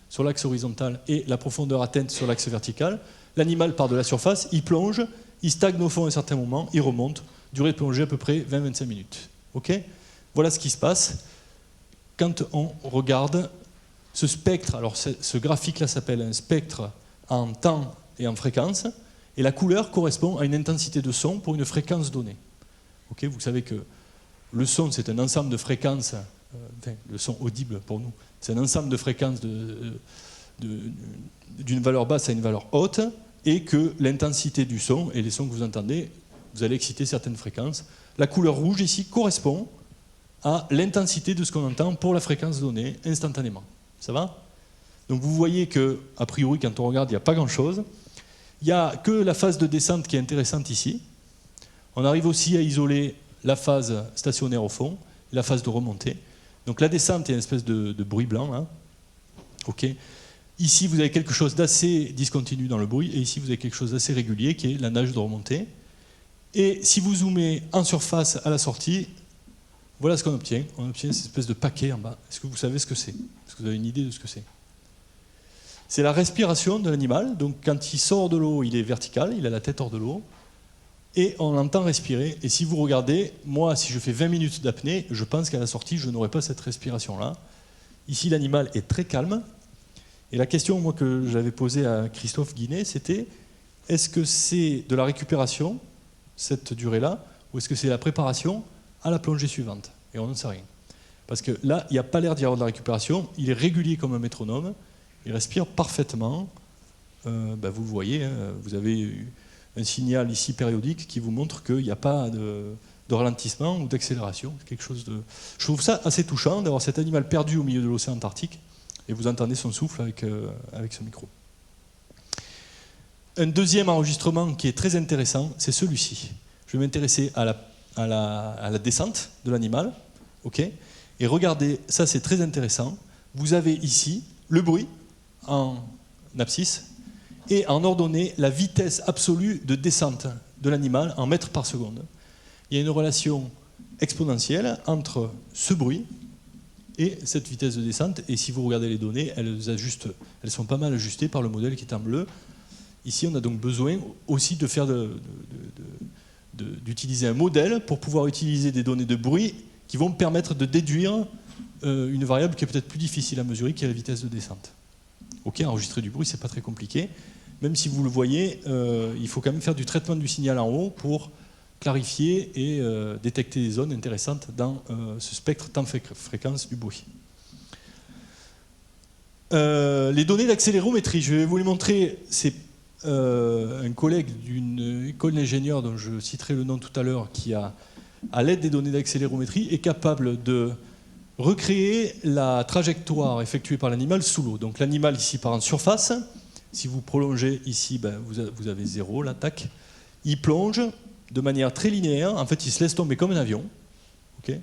A: sur l'axe horizontal et la profondeur atteinte sur l'axe vertical. L'animal part de la surface, il plonge, il stagne au fond à un certain moment, il remonte. Durée de plongée à peu près 20-25 minutes. Okay, voilà ce qui se passe quand on regarde ce spectre. Alors ce graphique-là s'appelle un spectre en temps et en fréquence. Et la couleur correspond à une intensité de son pour une fréquence donnée. Okay, vous savez que le son, c'est un ensemble de fréquences, le son audible pour nous, c'est un ensemble de fréquences d'une valeur basse à une valeur haute, et que l'intensité du son, et les sons que vous entendez, vous allez exciter certaines fréquences. La couleur rouge ici correspond à l'intensité de ce qu'on entend pour la fréquence donnée instantanément. Ça va? Donc vous voyez que, a priori, quand on regarde, il n'y a pas grand-chose. Il n'y a que la phase de descente qui est intéressante ici. On arrive aussi à isoler la phase stationnaire au fond, et la phase de remontée. Donc la descente est une espèce de bruit blanc. Hein. Okay. Ici, vous avez quelque chose d'assez discontinu dans le bruit, et ici, vous avez quelque chose d'assez régulier, qui est la nage de remontée. Et si vous zoomez en surface à la sortie, voilà ce qu'on obtient. On obtient cette espèce de paquet en bas. Est-ce que vous savez ce que c'est? Est-ce que vous avez une idée de ce que c'est? C'est la respiration de l'animal. Donc quand il sort de l'eau, il est vertical, il a la tête hors de l'eau. Et on l'entend respirer. Et si vous regardez, moi, si je fais 20 minutes d'apnée, je pense qu'à la sortie, je n'aurai pas cette respiration-là. Ici, l'animal est très calme. Et la question, moi, que j'avais posée à Christophe Guinet, c'était est-ce que c'est de la récupération, cette durée-là, ou est-ce que c'est la préparation à la plongée suivante? Et on n'en sait rien. Parce que là, il n'y a pas l'air d'y avoir de la récupération. Il est régulier comme un métronome. Il respire parfaitement. Vous le voyez, hein, vous avez un signal ici périodique qui vous montre qu'il n'y a pas de ralentissement ou d'accélération. Quelque chose de... Je trouve ça assez touchant d'avoir cet animal perdu au milieu de l'océan Antarctique et vous entendez son souffle avec ce micro. Un deuxième enregistrement qui est très intéressant, c'est celui-ci. Je vais m'intéresser à la descente de l'animal. Okay, et regardez, ça c'est très intéressant. Vous avez ici le bruit en abscisse et en ordonnée la vitesse absolue de descente de l'animal en mètres par seconde. Il y a une relation exponentielle entre ce bruit et cette vitesse de descente, et si vous regardez les données, elles sont pas mal ajustées par le modèle qui est en bleu. Ici, on a donc besoin aussi de faire d'utiliser un modèle pour pouvoir utiliser des données de bruit qui vont permettre de déduire une variable qui est peut-être plus difficile à mesurer, qui est la vitesse de descente. Ok, enregistrer du bruit, c'est pas très compliqué. Même si vous le voyez, il faut quand même faire du traitement du signal en haut pour clarifier et détecter des zones intéressantes dans ce spectre temps-fréquence du bruit. Les données d'accélérométrie, je vais vous les montrer. C'est un collègue d'une école d'ingénieurs dont je citerai le nom tout à l'heure qui a, à l'aide des données d'accélérométrie, est capable de recréer la trajectoire effectuée par l'animal sous l'eau. Donc l'animal ici part en surface. Si vous prolongez ici, vous avez 0, l'attaque. Il plonge de manière très linéaire. En fait, il se laisse tomber comme un avion. Okay,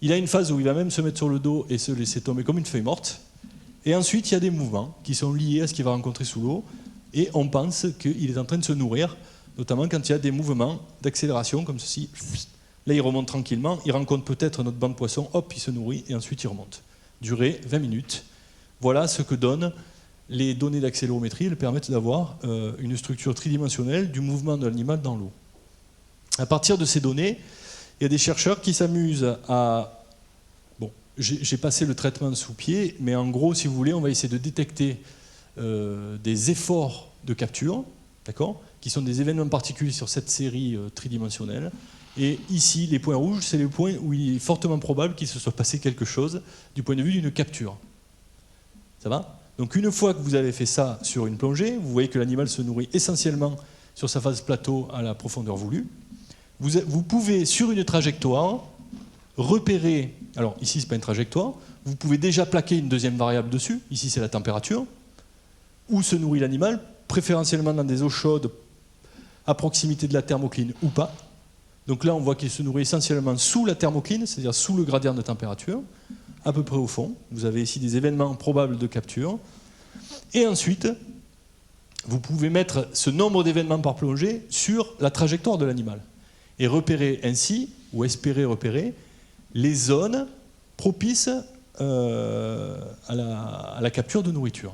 A: il a une phase où il va même se mettre sur le dos et se laisser tomber comme une feuille morte. Et ensuite, il y a des mouvements qui sont liés à ce qu'il va rencontrer sous l'eau. Et on pense qu'il est en train de se nourrir, notamment quand il y a des mouvements d'accélération comme ceci. Là, il remonte tranquillement, il rencontre peut-être notre banc de poissons, hop, il se nourrit, et ensuite il remonte. Durée 20 minutes. Voilà ce que donnent les données d'accélérométrie. Elles permettent d'avoir une structure tridimensionnelle du mouvement de l'animal dans l'eau. À partir de ces données, il y a des chercheurs qui s'amusent à... Bon, j'ai passé le traitement sous pied, mais en gros, si vous voulez, on va essayer de détecter des efforts de capture, d'accord, qui sont des événements particuliers sur cette série tridimensionnelle. Et ici, les points rouges, c'est les points où il est fortement probable qu'il se soit passé quelque chose du point de vue d'une capture. Ça va? Donc une fois que vous avez fait ça sur une plongée, vous voyez que l'animal se nourrit essentiellement sur sa phase plateau à la profondeur voulue. Vous pouvez, sur une trajectoire, repérer... Alors ici, ce n'est pas une trajectoire. Vous pouvez déjà plaquer une deuxième variable dessus. Ici, c'est la température. Où se nourrit l'animal? préférentiellement dans des eaux chaudes à proximité de la thermocline ou pas. Donc là, on voit qu'il se nourrit essentiellement sous la thermocline, c'est-à-dire sous le gradient de température, à peu près au fond. Vous avez ici des événements probables de capture. Et ensuite, vous pouvez mettre ce nombre d'événements par plongée sur la trajectoire de l'animal et repérer ainsi, ou espérer repérer, les zones propices à la capture de nourriture.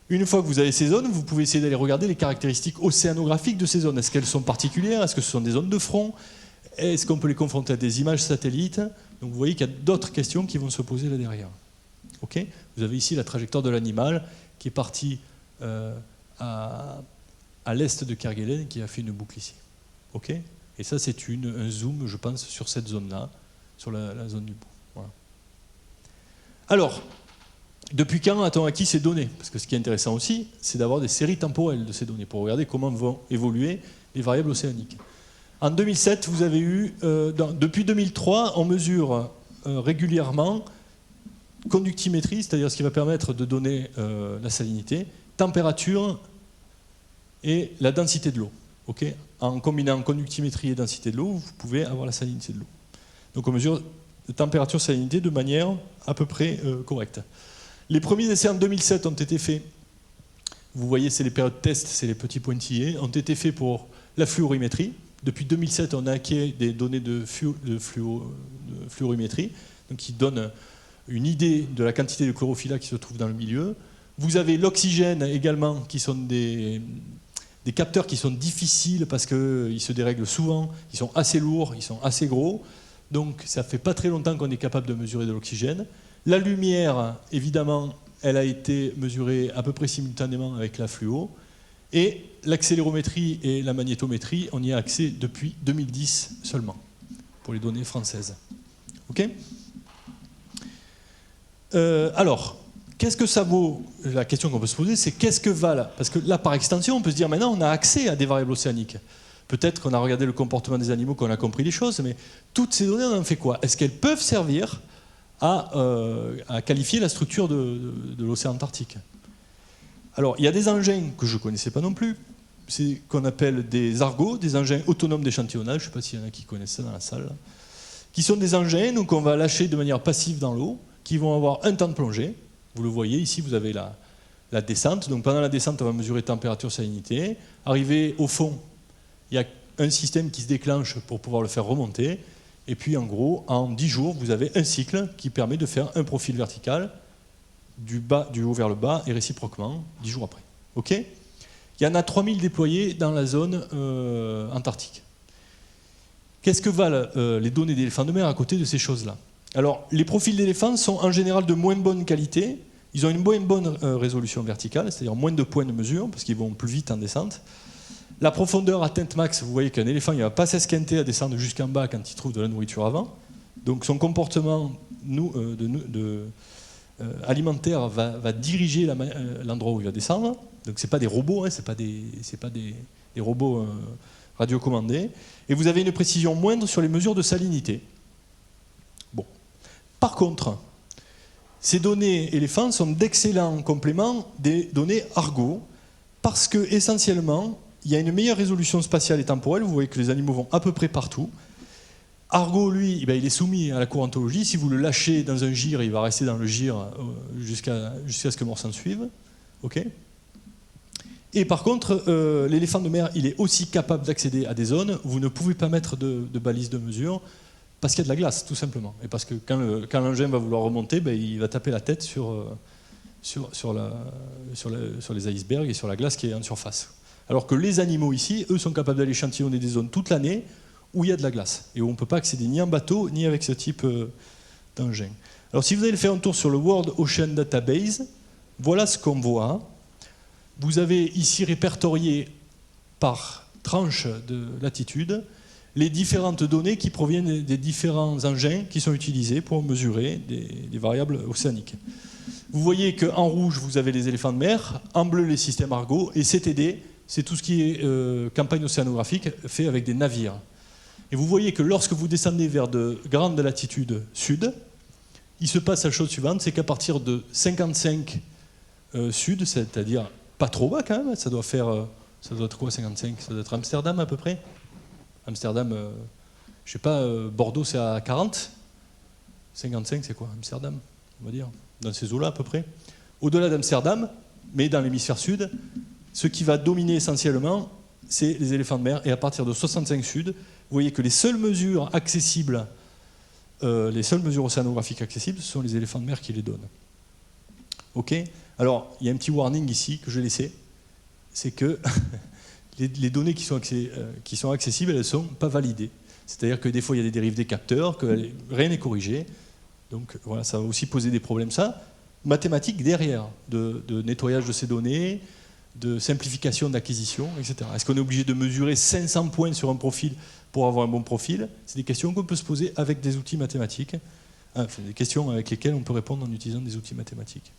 A: Une fois que vous avez ces zones, vous pouvez essayer d'aller regarder les caractéristiques océanographiques de ces zones. Est-ce qu'elles sont particulières? Est-ce que ce sont des zones de front? Est-ce qu'on peut les confronter à des images satellites? Donc vous voyez qu'il y a d'autres questions qui vont se poser là derrière. Okay, vous avez ici la trajectoire de l'animal qui est parti à l'est de Kerguelen et qui a fait une boucle ici. Okay, et ça, c'est un zoom, je pense, sur cette zone-là, sur la zone du bout. Voilà. Alors, depuis quand a-t-on acquis ces données? Parce que ce qui est intéressant aussi, c'est d'avoir des séries temporelles de ces données pour regarder comment vont évoluer les variables océaniques. En 2007, vous avez eu, depuis 2003, on mesure régulièrement conductimétrie, c'est-à-dire ce qui va permettre de donner la salinité, température et la densité de l'eau. Okay, en combinant conductimétrie et densité de l'eau, vous pouvez avoir la salinité de l'eau. Donc on mesure la température salinité de manière à peu près correcte. Les premiers essais en 2007 ont été faits, vous voyez c'est les périodes test, c'est les petits pointillés, ont été faits pour la fluorimétrie. Depuis 2007, on a acquis des données de fluorimétrie, donc qui donnent une idée de la quantité de chlorophylle qui se trouve dans le milieu. Vous avez l'oxygène également, qui sont des capteurs qui sont difficiles parce qu'ils se dérèglent souvent, ils sont assez lourds, ils sont assez gros. Donc ça fait pas très longtemps qu'on est capable de mesurer de l'oxygène. La lumière, évidemment, elle a été mesurée à peu près simultanément avec la fluo. Et l'accélérométrie et la magnétométrie, on y a accès depuis 2010 seulement, pour les données françaises. Ok ? Alors, qu'est-ce que ça vaut? La question qu'on peut se poser, c'est qu'est-ce que valent? Parce que là, par extension, on peut se dire maintenant, on a accès à des variables océaniques. Peut-être qu'on a regardé le comportement des animaux, qu'on a compris les choses, mais toutes ces données, on en fait quoi? Est-ce qu'elles peuvent servir à qualifier la structure de l'océan Antarctique? Alors, il y a des engins que je ne connaissais pas non plus, c'est qu'on appelle des ARGO, des engins autonomes d'échantillonnage, je ne sais pas s'il y en a qui connaissent ça dans la salle, qui sont des engins qu'on va lâcher de manière passive dans l'eau, qui vont avoir un temps de plongée. Vous le voyez, ici vous avez la descente. Donc pendant la descente, on va mesurer température, salinité. Arrivé au fond, il y a un système qui se déclenche pour pouvoir le faire remonter. Et puis en gros, en 10 jours, vous avez un cycle qui permet de faire un profil vertical du haut vers le bas et réciproquement 10 jours après. Ok ? Il y en a 3000 déployés dans la zone antarctique. Qu'est-ce que valent les données d'éléphants de mer à côté de ces choses-là? Alors, les profils d'éléphants sont en général de moins bonne qualité. Ils ont une moins bonne résolution verticale, c'est-à-dire moins de points de mesure, parce qu'ils vont plus vite en descente. La profondeur atteinte max, vous voyez qu'un éléphant ne va pas s'esquinter à descendre jusqu'en bas quand il trouve de la nourriture avant. Donc son comportement alimentaire va diriger l'endroit où il va descendre. Donc ce n'est pas des robots, hein, ce n'est pas des robots radiocommandés. Et vous avez une précision moindre sur les mesures de salinité. Bon. Par contre, ces données éléphants sont d'excellents compléments des données Argo, parce que essentiellement, il y a une meilleure résolution spatiale et temporelle. Vous voyez que les animaux vont à peu près partout. Argo, lui, il est soumis à la courantologie. Si vous le lâchez dans un gire, il va rester dans le gire jusqu'à ce que mort s'en suive. Okay. Et par contre, l'éléphant de mer, il est aussi capable d'accéder à des zones où vous ne pouvez pas mettre de balises de mesure parce qu'il y a de la glace, tout simplement. Et parce que quand l'engin va vouloir remonter, il va taper la tête sur les icebergs et sur la glace qui est en surface. Alors que les animaux ici, eux, sont capables d'aller échantillonner des zones toute l'année où il y a de la glace et où on ne peut pas accéder ni en bateau ni avec ce type d'engin. Alors si vous allez faire un tour sur le World Ocean Database, voilà ce qu'on voit. Vous avez ici répertorié par tranche de latitude les différentes données qui proviennent des différents engins qui sont utilisés pour mesurer des variables océaniques. Vous voyez qu'en rouge, vous avez les éléphants de mer, en bleu, les systèmes Argo, et CTD, c'est tout ce qui est campagne océanographique fait avec des navires. Et vous voyez que lorsque vous descendez vers de grandes latitudes sud, il se passe la chose suivante, c'est qu'à partir de 55 sud, c'est-à-dire pas trop bas quand même, ça doit être quoi 55? Ça doit être Amsterdam à peu près. Amsterdam, je sais pas, Bordeaux c'est à 40. 55 c'est quoi Amsterdam, on va dire, dans ces eaux-là à peu près. Au-delà d'Amsterdam, mais dans l'hémisphère sud, ce qui va dominer essentiellement, c'est les éléphants de mer. Et à partir de 65 sud, vous voyez que les seules mesures accessibles, les seules mesures océanographiques accessibles, ce sont les éléphants de mer qui les donnent. Ok. Alors, il y a un petit warning ici que j'ai laissé, c'est que les données qui sont accessibles, elles ne sont pas validées. C'est-à-dire que des fois, il y a des dérives des capteurs, que rien n'est corrigé. Donc voilà, ça va aussi poser des problèmes. Ça, mathématiques derrière, de nettoyage de ces données, de simplification d'acquisition, etc. Est-ce qu'on est obligé de mesurer 500 points sur un profil pour avoir un bon profil? C'est des questions qu'on peut se poser avec des outils mathématiques. Enfin, des questions avec lesquelles on peut répondre en utilisant des outils mathématiques.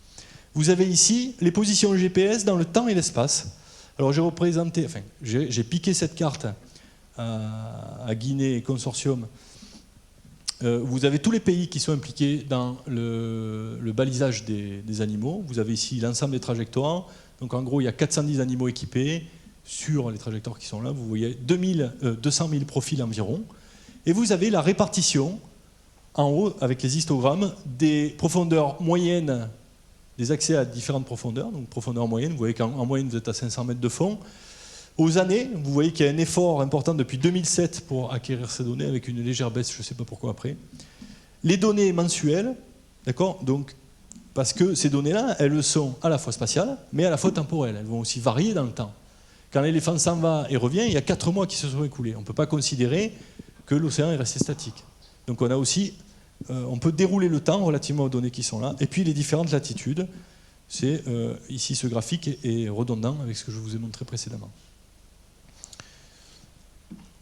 A: Vous avez ici les positions GPS dans le temps et l'espace. Alors j'ai représenté, enfin, j'ai piqué cette carte à Guinée Consortium. Vous avez tous les pays qui sont impliqués dans le balisage des animaux. Vous avez ici l'ensemble des trajectoires. Donc en gros, il y a 410 animaux équipés sur les trajectoires qui sont là. Vous voyez 200 000 profils environ. Et vous avez la répartition en haut, avec les histogrammes, des profondeurs moyennes, des accès à différentes profondeurs. Donc profondeur moyenne, vous voyez qu'en moyenne, vous êtes à 500 mètres de fond. Aux années, vous voyez qu'il y a un effort important depuis 2007 pour acquérir ces données, avec une légère baisse, je ne sais pas pourquoi après. Les données mensuelles, d'accord, donc, parce que ces données-là, elles sont à la fois spatiales, mais à la fois temporelles. Elles vont aussi varier dans le temps. Quand l'éléphant s'en va et revient, il y a 4 mois qui se sont écoulés. On ne peut pas considérer que l'océan est resté statique. Donc on a aussi, on peut dérouler le temps relativement aux données qui sont là. Et puis les différentes latitudes, c'est ici ce graphique est redondant avec ce que je vous ai montré précédemment.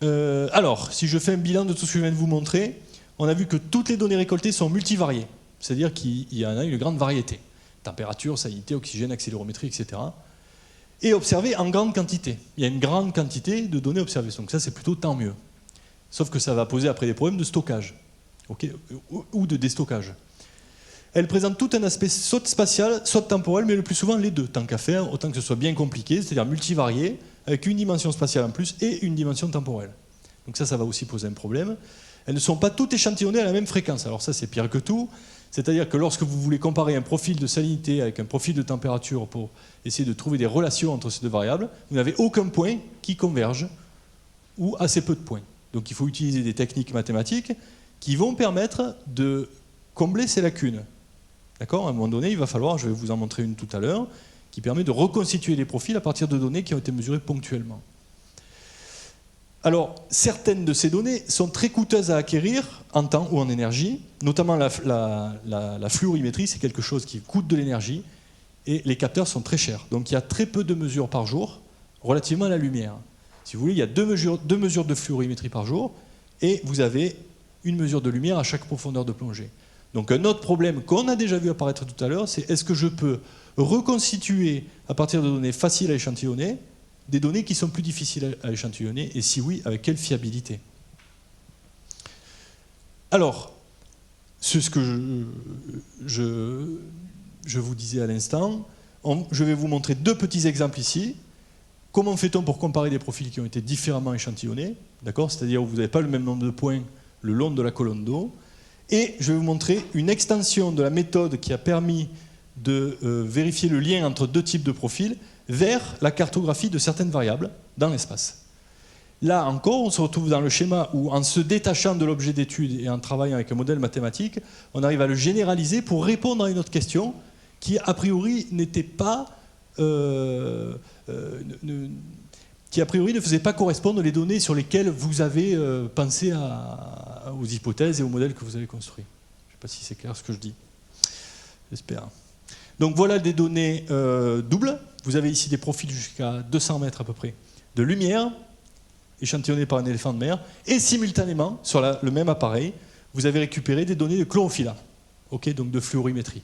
A: Alors, si je fais un bilan de tout ce que je viens de vous montrer, on a vu que toutes les données récoltées sont multivariées, c'est-à-dire qu'il y en a une grande variété. Température, salinité, oxygène, accélérométrie, etc. Et observées en grande quantité. Il y a une grande quantité de données observées, donc ça c'est plutôt tant mieux. Sauf que ça va poser après des problèmes de stockage, okay, ou de déstockage. Elles présentent tout un aspect soit spatial, soit temporel, mais le plus souvent les deux, tant qu'à faire, autant que ce soit bien compliqué, c'est-à-dire multivarié, avec une dimension spatiale en plus et une dimension temporelle. Donc ça va aussi poser un problème. Elles ne sont pas toutes échantillonnées à la même fréquence. Alors ça, c'est pire que tout. C'est-à-dire que lorsque vous voulez comparer un profil de salinité avec un profil de température pour essayer de trouver des relations entre ces deux variables, vous n'avez aucun point qui converge ou assez peu de points. Donc il faut utiliser des techniques mathématiques qui vont permettre de combler ces lacunes. D'accord ? À un moment donné, il va falloir, je vais vous en montrer une tout à l'heure, qui permet de reconstituer les profils à partir de données qui ont été mesurées ponctuellement. Alors, certaines de ces données sont très coûteuses à acquérir en temps ou en énergie, notamment la fluorimétrie, c'est quelque chose qui coûte de l'énergie, et les capteurs sont très chers. Donc il y a très peu de mesures par jour, relativement à la lumière. Si vous voulez, il y a deux mesures de fluorimétrie par jour, et vous avez une mesure de lumière à chaque profondeur de plongée. Donc un autre problème qu'on a déjà vu apparaître tout à l'heure, c'est est-ce que je peux reconstituer à partir de données faciles à échantillonner des données qui sont plus difficiles à échantillonner, et si oui, avec quelle fiabilité? Alors, c'est ce que je vous disais à l'instant, je vais vous montrer deux petits exemples ici. Comment fait-on pour comparer des profils qui ont été différemment échantillonnés, d'accord, c'est-à-dire où vous n'avez pas le même nombre de points le long de la colonne d'eau, et je vais vous montrer une extension de la méthode qui a permis de vérifier le lien entre deux types de profils vers la cartographie de certaines variables dans l'espace. Là encore, on se retrouve dans le schéma où, en se détachant de l'objet d'étude et en travaillant avec un modèle mathématique, on arrive à le généraliser pour répondre à une autre question qui, a priori, n'était pas... qui, a priori, ne faisait pas correspondre les données sur lesquelles vous avez pensé aux hypothèses et aux modèles que vous avez construits. Je ne sais pas si c'est clair ce que je dis. J'espère. Donc voilà des données doubles. Vous avez ici des profils jusqu'à 200 mètres à peu près de lumière, échantillonnés par un éléphant de mer, et simultanément, sur le même appareil, vous avez récupéré des données de chlorophylla, okay, donc de fluorimétrie.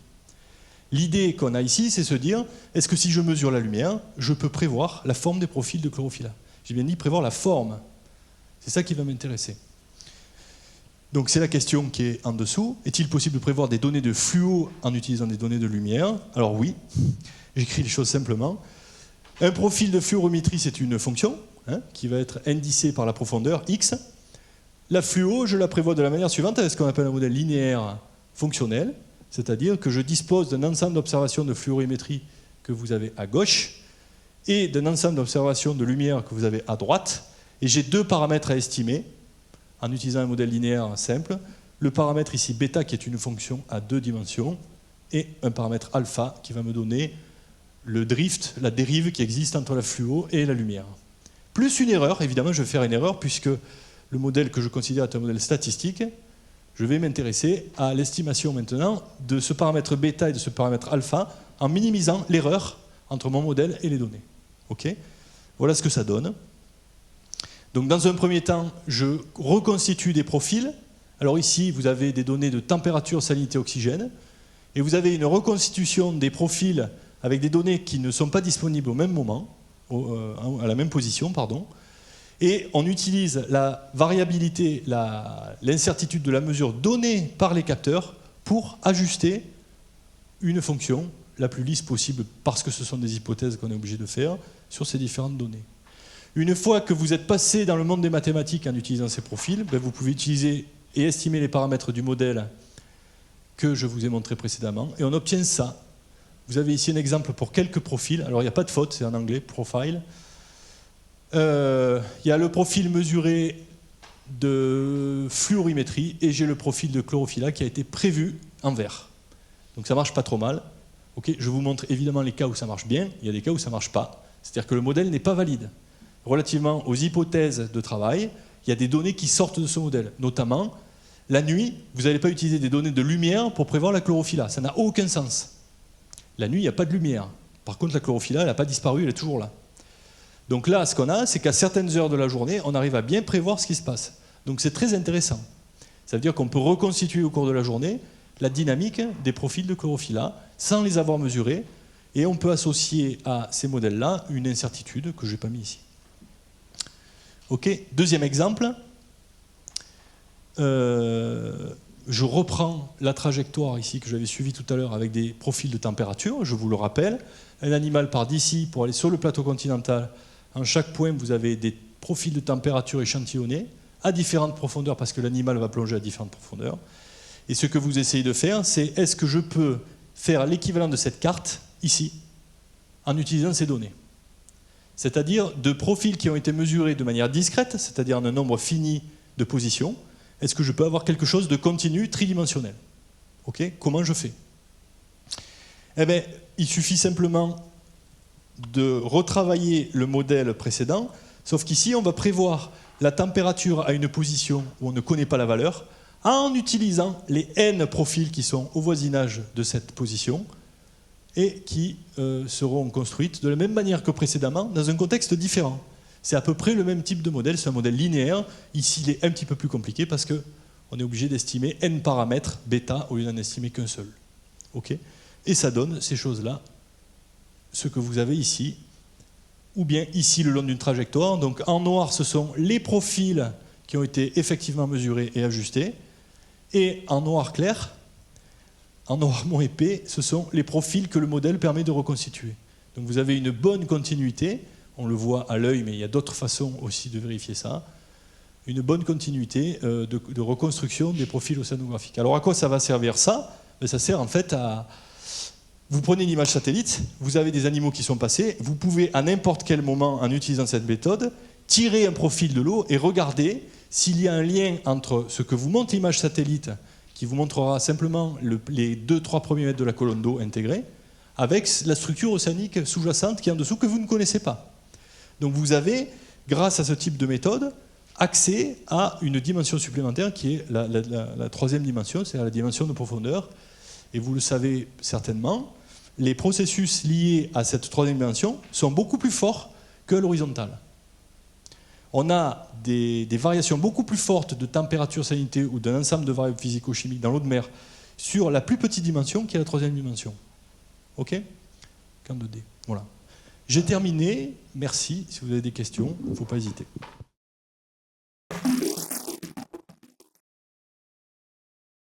A: L'idée qu'on a ici, c'est se dire, est-ce que si je mesure la lumière, je peux prévoir la forme des profils de chlorophylla? J'ai bien dit prévoir la forme. C'est ça qui va m'intéresser. Donc c'est la question qui est en dessous. Est-il possible de prévoir des données de fluo en utilisant des données de lumière? Alors oui, j'écris les choses simplement. Un profil de fluorométrie, c'est une fonction qui va être indicée par la profondeur x. La fluo, je la prévois de la manière suivante, avec ce qu'on appelle un modèle linéaire fonctionnel, c'est-à-dire que je dispose d'un ensemble d'observations de fluorimétrie que vous avez à gauche et d'un ensemble d'observations de lumière que vous avez à droite, et j'ai deux paramètres à estimer en utilisant un modèle linéaire simple. Le paramètre ici bêta qui est une fonction à 2 dimensions et un paramètre alpha qui va me donner le drift, la dérive qui existe entre la fluo et la lumière. Plus une erreur, évidemment je vais faire une erreur puisque le modèle que je considère être un modèle statistique, je vais m'intéresser à l'estimation maintenant de ce paramètre bêta et de ce paramètre alpha en minimisant l'erreur entre mon modèle et les données. Okay, voilà ce que ça donne. Donc dans un premier temps, je reconstitue des profils. Alors ici, vous avez des données de température, salinité, oxygène, et vous avez une reconstitution des profils avec des données qui ne sont pas disponibles au même moment, à la même position, pardon. Et on utilise la variabilité, l'incertitude de la mesure donnée par les capteurs pour ajuster une fonction la plus lisse possible, parce que ce sont des hypothèses qu'on est obligé de faire sur ces différentes données. Une fois que vous êtes passé dans le monde des mathématiques en utilisant ces profils, vous pouvez utiliser et estimer les paramètres du modèle que je vous ai montré précédemment, et on obtient ça. Vous avez ici un exemple pour quelques profils. Alors il n'y a pas de faute, c'est en anglais, profile. Il y a le profil mesuré de fluorimétrie et j'ai le profil de chlorophylla qui a été prévu en vert. Donc ça marche pas trop mal. Okay, je vous montre évidemment les cas où ça marche bien, il y a des cas où ça marche pas. C'est-à-dire que le modèle n'est pas valide. Relativement aux hypothèses de travail, il y a des données qui sortent de ce modèle. Notamment, la nuit, vous n'allez pas utiliser des données de lumière pour prévoir la chlorophylla. Ça n'a aucun sens. La nuit, il n'y a pas de lumière. Par contre, la chlorophylla, elle n'a pas disparu, elle est toujours là. Donc là, ce qu'on a, c'est qu'à certaines heures de la journée, on arrive à bien prévoir ce qui se passe. Donc c'est très intéressant. Ça veut dire qu'on peut reconstituer au cours de la journée la dynamique des profils de chlorophylla sans les avoir mesurés, et on peut associer à ces modèles-là une incertitude que je n'ai pas mis ici. Ok, deuxième exemple. Je reprends la trajectoire ici que j'avais suivie tout à l'heure avec des profils de température, je vous le rappelle. Un animal part d'ici pour aller sur le plateau continental. En chaque point, vous avez des profils de température échantillonnés à différentes profondeurs parce que l'animal va plonger à différentes profondeurs. Et ce que vous essayez de faire, c'est est-ce que je peux faire l'équivalent de cette carte ici en utilisant ces données. C'est-à-dire de profils qui ont été mesurés de manière discrète, c'est-à-dire en un nombre fini de positions. Est-ce que je peux avoir quelque chose de continu, tridimensionnel? Okay, comment je fais? Eh bien, il suffit simplement de retravailler le modèle précédent, sauf qu'ici, on va prévoir la température à une position où on ne connaît pas la valeur, en utilisant les n profils qui sont au voisinage de cette position et qui seront construites de la même manière que précédemment, dans un contexte différent. C'est à peu près le même type de modèle, c'est un modèle linéaire. Ici, il est un petit peu plus compliqué parce qu'on est obligé d'estimer n paramètres bêta au lieu d'en estimer qu'un seul. Okay, et ça donne ces choses-là, ce que vous avez ici, ou bien ici le long d'une trajectoire. Donc en noir, ce sont les profils qui ont été effectivement mesurés et ajustés. Et en noir clair, en noir moins épais, ce sont les profils que le modèle permet de reconstituer. Donc vous avez une bonne continuité. On le voit à l'œil, mais il y a d'autres façons aussi de vérifier ça. Une bonne continuité de reconstruction des profils océanographiques. Alors à quoi ça va servir ça? Ça sert en fait à... Vous prenez une image satellite, vous avez des animaux qui sont passés, vous pouvez à n'importe quel moment, en utilisant cette méthode, tirer un profil de l'eau et regarder s'il y a un lien entre ce que vous montre l'image satellite, qui vous montrera simplement les 2-3 premiers mètres de la colonne d'eau intégrée, avec la structure océanique sous-jacente qui est en dessous, que vous ne connaissez pas. Donc vous avez, grâce à ce type de méthode, accès à une dimension supplémentaire qui est la troisième dimension, c'est-à-dire la dimension de profondeur. Et vous le savez certainement, les processus liés à cette troisième dimension sont beaucoup plus forts que l'horizontale. On a des variations beaucoup plus fortes de température, salinité ou d'un ensemble de variables physico-chimiques dans l'eau de mer sur la plus petite dimension qui est la troisième dimension. Ok? Qu'en 2D. Voilà. J'ai terminé. Merci. Si vous avez des questions, il ne faut pas hésiter.